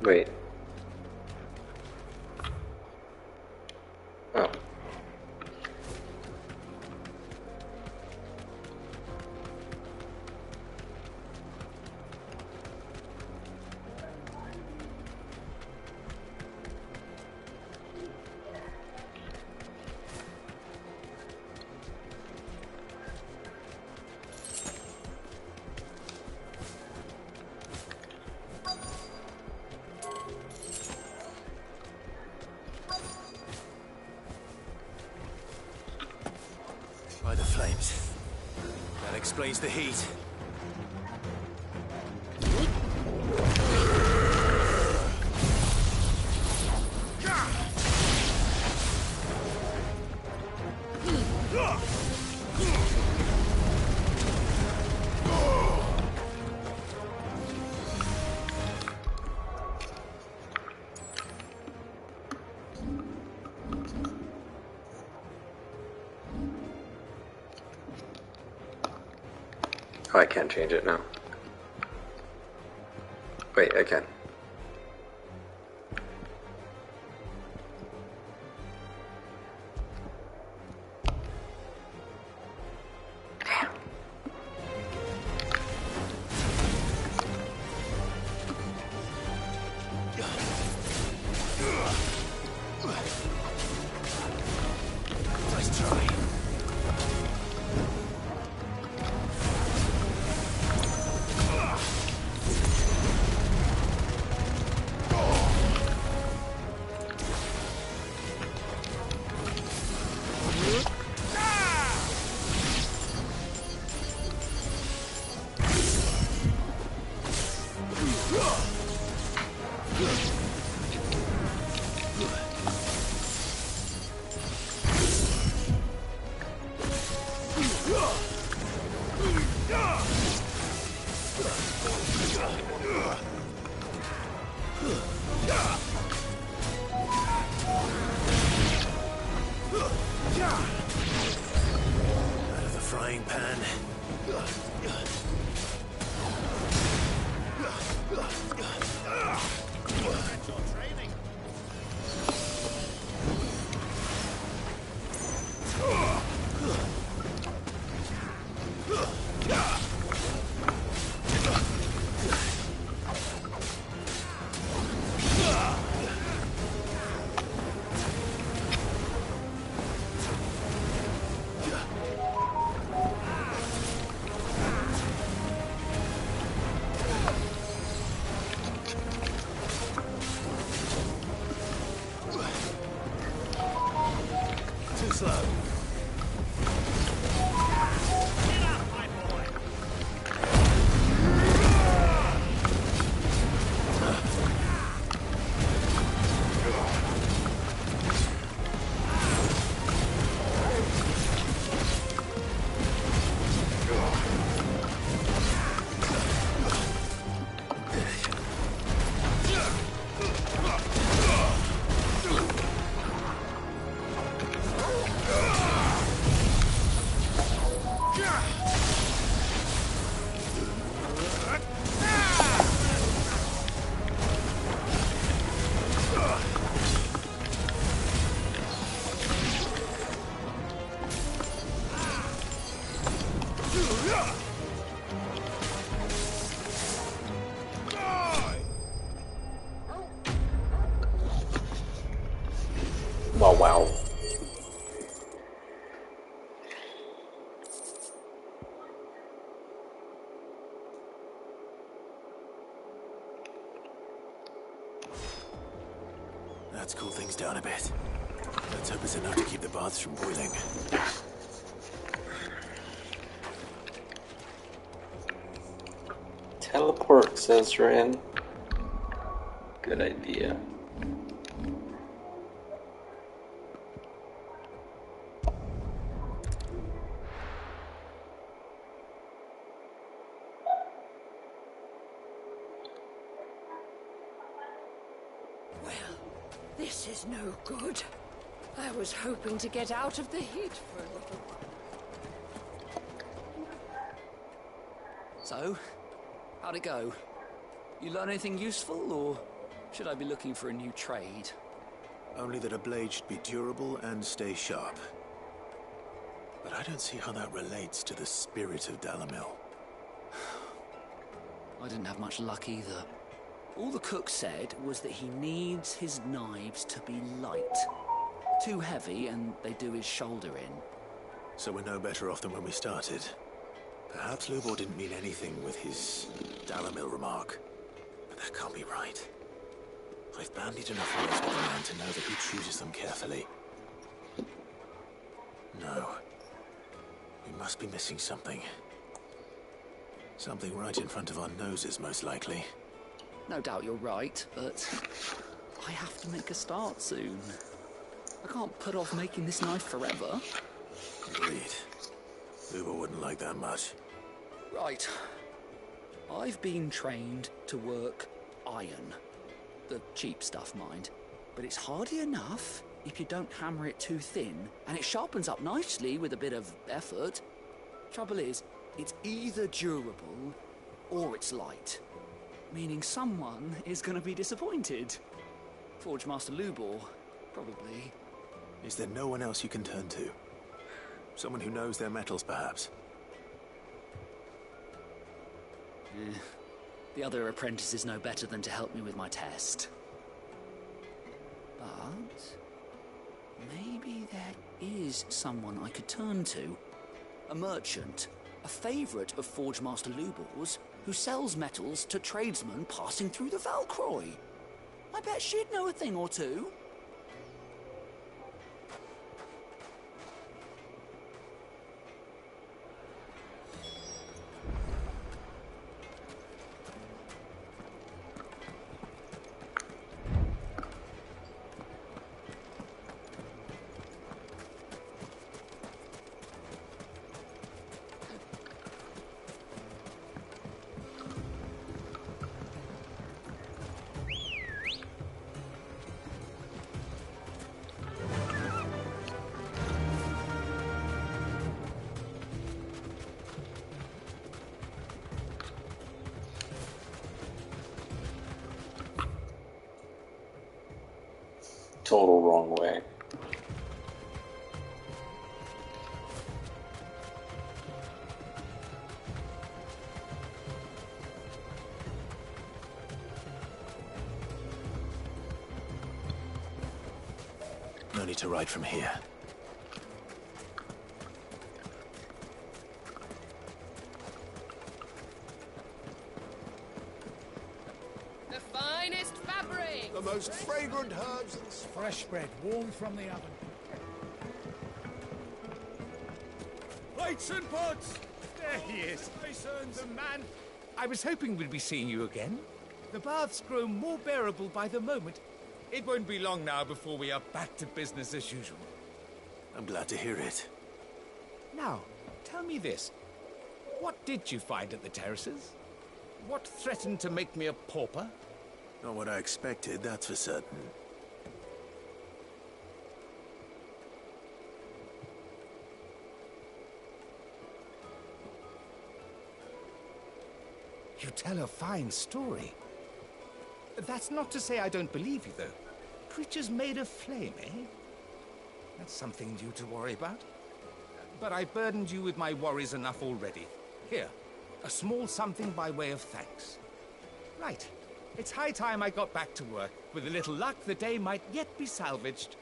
Wait. Oh. By the flames. That explains the heat. Oh, I can't change it now. Wait, I can. Nice try. Out of the frying pan. Too slow. Wow, wow. Let's cool things down a bit. Let's hope it's enough to keep the baths from boiling. port, says Rin. Good idea. Well, this is no good. I was hoping to get out of the heat for a little while. So, how'd it go? You learn anything useful, or should I be looking for a new trade? Only that a blade should be durable and stay sharp. But I don't see how that relates to the spirit of Dalamil. I didn't have much luck either. All the cook said was that he needs his knives to be light. Too heavy, and they do his shoulder in. So we're no better off than when we started. Perhaps Lubor didn't mean anything with his Dalamil remark. But that can't be right. I've bandied enough words with the man to know that he chooses them carefully. No. We must be missing something. Something right in front of our noses, most likely. No doubt you're right, but I have to make a start soon. I can't put off making this knife forever. Agreed. Lubor wouldn't like that much. Right. I've been trained to work iron. The cheap stuff, mind. But it's hardy enough if you don't hammer it too thin, and it sharpens up nicely with a bit of effort. Trouble is, it's either durable or it's light. Meaning someone is going to be disappointed. Forge Master Lubor, probably. Is there no one else you can turn to? Someone who knows their metals, perhaps? The other apprentice is no better than to help me with my test. But maybe there is someone I could turn to. A merchant, a favourite of Forge Master Lubor's, who sells metals to tradesmen passing through the Valcroy. I bet she'd know a thing or two. Total wrong way. No need to ride from here. The finest fabric! The most fragrant herbs and Fresh bread, warm from the oven. Plates and pots! There he is. The man. I was hoping we'd be seeing you again. The baths grow more bearable by the moment. It won't be long now before we are back to business as usual. I'm glad to hear it. Now, tell me this. What did you find at the terraces? What threatened to make me a pauper? Not what I expected, that's for certain. You tell a fine story. That's not to say I don't believe you, though. Creatures made of flame, eh? That's something new to worry about. But I burdened you with my worries enough already. Here, a small something by way of thanks. Right. It's high time I got back to work. With a little luck, the day might yet be salvaged.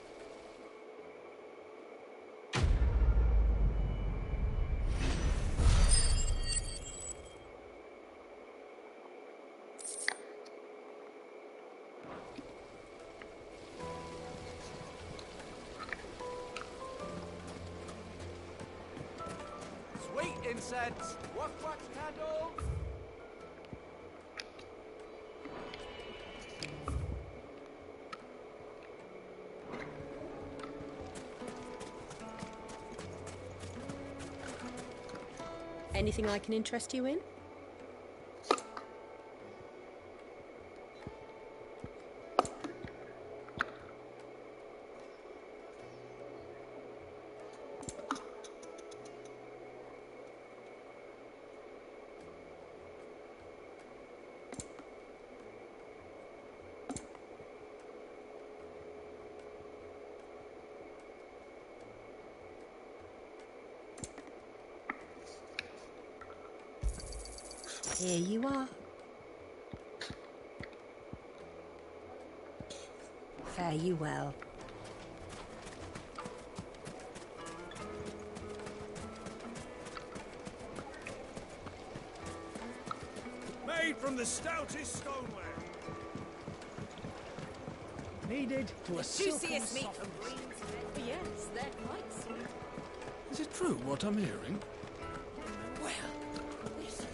Sweet incense, wax candles. Anything I can interest you in? Here you are. Fare you well. Made from the stoutest stoneware. Needed to a Juiciest meat from greens. Yes, they're quite sweet. Is it true what I'm hearing? Well, this is...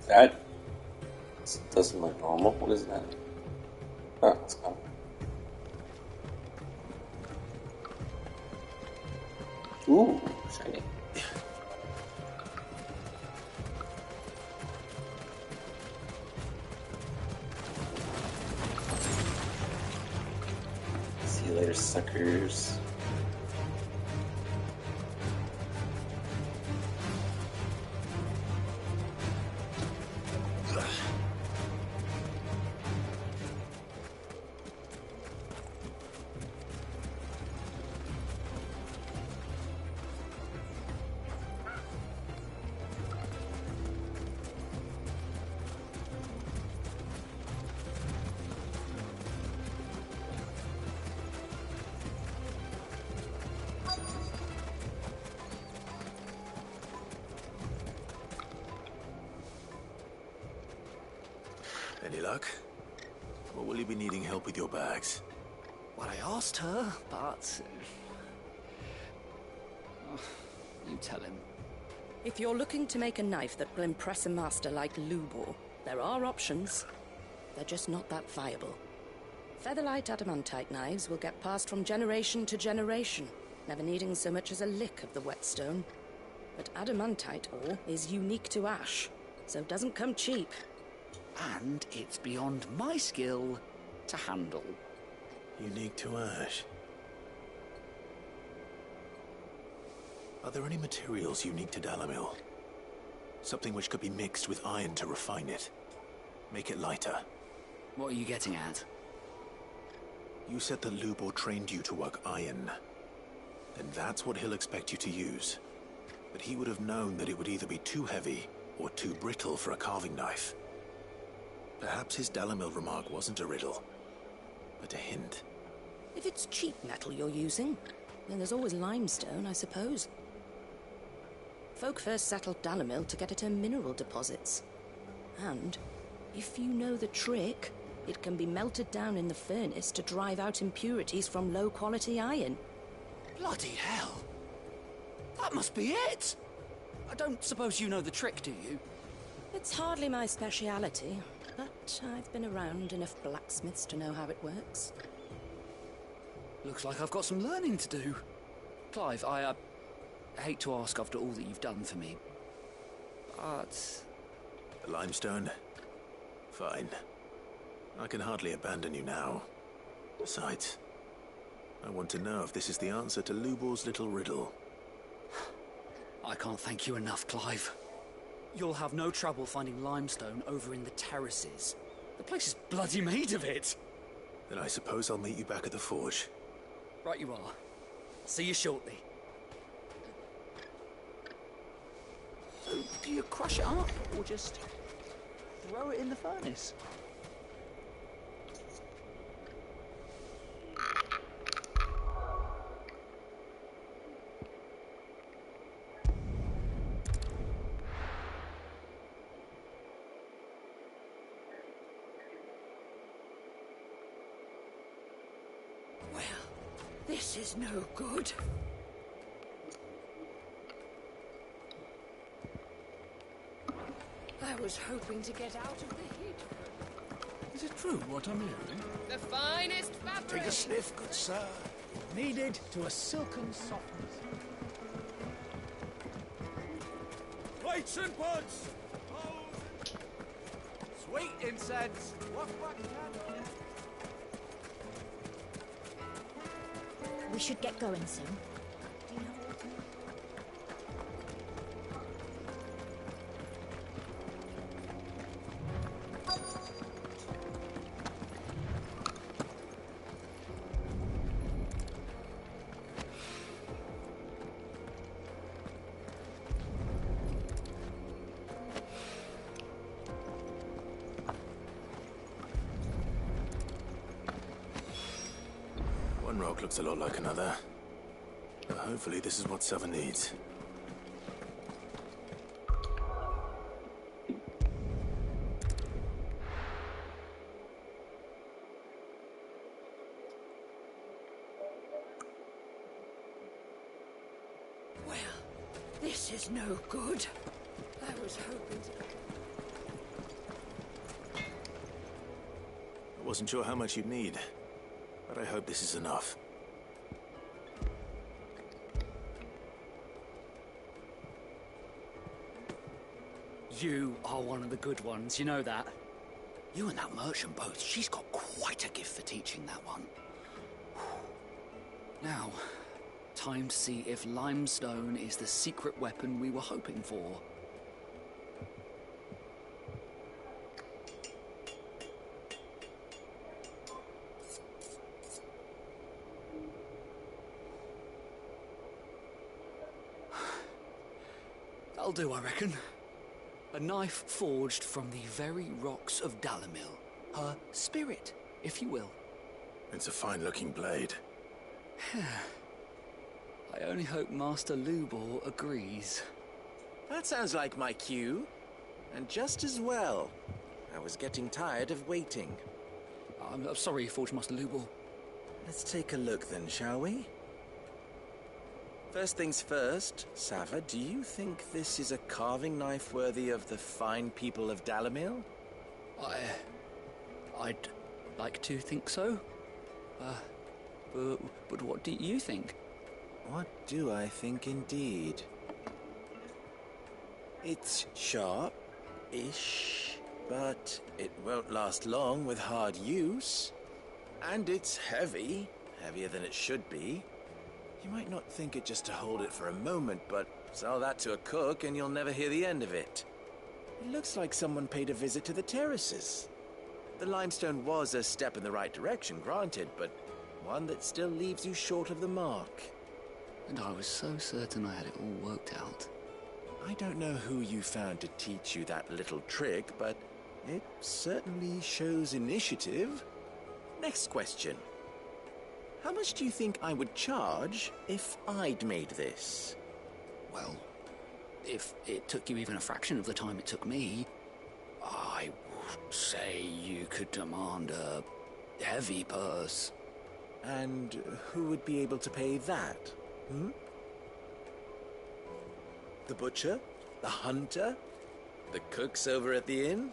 That doesn't look normal. What is that? Oh, it's gone. Ooh, shiny. See you later, suckers. Any luck? Or will you be needing help with your bags? Well, I asked her, but... Oh, you tell him. If you're looking to make a knife that will impress a master like Lubor, there are options. They're just not that viable. Featherlight adamantite knives will get passed from generation to generation, never needing so much as a lick of the whetstone. But adamantite ore is unique to ash, so it doesn't come cheap. And it's beyond my skill to handle. Unique to ash. Are there any materials unique to Dalamil? Something which could be mixed with iron to refine it. Make it lighter. What are you getting at? You said that Lubor trained you to work iron. Then that's what he'll expect you to use. But he would have known that it would either be too heavy or too brittle for a carving knife. Perhaps his Dalamil remark wasn't a riddle, but a hint. If it's cheap metal you're using, then there's always limestone, I suppose. Folk first settled Dalamil to get at her mineral deposits. And, if you know the trick, it can be melted down in the furnace to drive out impurities from low-quality iron. Bloody hell! That must be it! I don't suppose you know the trick, do you? It's hardly my speciality, but I've been around enough blacksmiths to know how it works. Looks like I've got some learning to do. Clive, I hate to ask after all that you've done for me, but... The limestone? Fine. I can hardly abandon you now. Besides, I want to know if this is the answer to Lubor's little riddle. I can't thank you enough, Clive. You'll have no trouble finding limestone over in the terraces. The place is bloody made of it. Then I suppose I'll meet you back at the forge. Right you are. See you shortly. So, do you crush it up, or just throw it in the furnace? Well, this is no good. was hoping to get out of the heat. Is it true what I'm hearing? The finest fabric! Take a sniff, good sir. Kneaded to a silken softness. Plates and pods! Sweet incense! We should get going soon. One rock looks a lot like another. But hopefully this is what Sava needs. Well, this is no good. I was hoping to... I wasn't sure how much you'd need, but I hope this is enough. You are one of the good ones, you know that? You and that merchant both, she's got quite a gift for teaching that one. Now, time to see if limestone is the secret weapon we were hoping for. That'll do, I reckon. A knife forged from the very rocks of Dalamil. Her spirit, if you will. It's a fine-looking blade. I only hope Master Lubor agrees. That sounds like my cue. And just as well. I was getting tired of waiting. I'm sorry, Forge Master Lubor. Let's take a look then, shall we? First things first, Sava, do you think this is a carving knife worthy of the fine people of Dalamil? I'd like to think so. But what do you think? What do I think indeed? It's sharp-ish, but it won't last long with hard use. And it's heavy, heavier than it should be. You might not think it just to hold it for a moment, but sell that to a cook and you'll never hear the end of it. It looks like someone paid a visit to the terraces. The limestone was a step in the right direction, granted, but one that still leaves you short of the mark. And I was so certain I had it all worked out. I don't know who you found to teach you that little trick, but it certainly shows initiative. Next question. How much do you think I would charge if I'd made this? Well, if it took you even a fraction of the time it took me, I would say you could demand a heavy purse. And who would be able to pay that? The butcher? The hunter? The cooks over at the inn?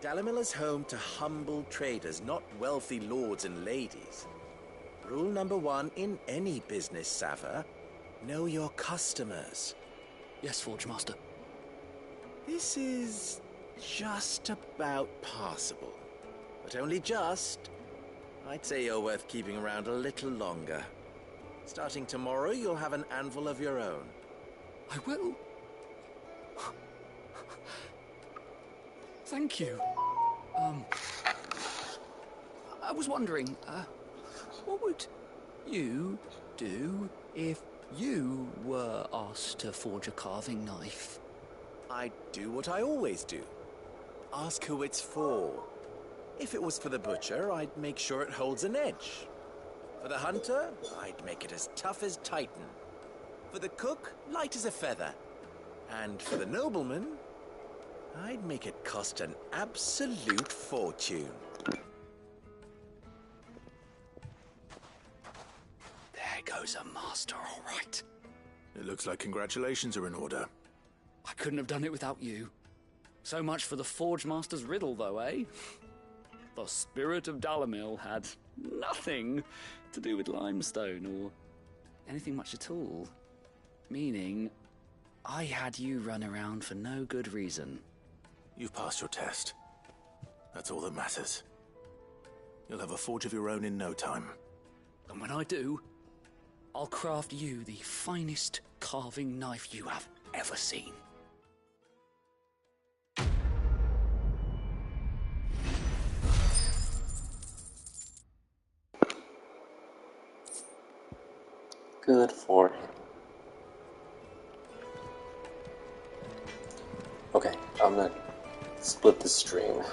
Dalamil is home to humble traders, not wealthy lords and ladies. Rule number one in any business, Sava, know your customers. Yes, Forge Master. This is just about passable. But only just. I'd say you're worth keeping around a little longer. Starting tomorrow, you'll have an anvil of your own. I will. Thank you. I was wondering, what would you do if you were asked to forge a carving knife? I'd do what I always do. Ask who it's for. If it was for the butcher, I'd make sure it holds an edge. For the hunter, I'd make it as tough as Titan. For the cook, light as a feather. And for the nobleman, I'd make it cost an absolute fortune. There goes a master, all right. It looks like congratulations are in order. I couldn't have done it without you. So much for the Forge Master's riddle, though, eh? The spirit of Dalamil had nothing to do with limestone or anything much at all. Meaning, I had you run around for no good reason. You've passed your test. That's all that matters. You'll have a forge of your own in no time. And when I do, I'll craft you the finest carving knife you have ever seen. Good for him. Okay, I'm gonna split the stream.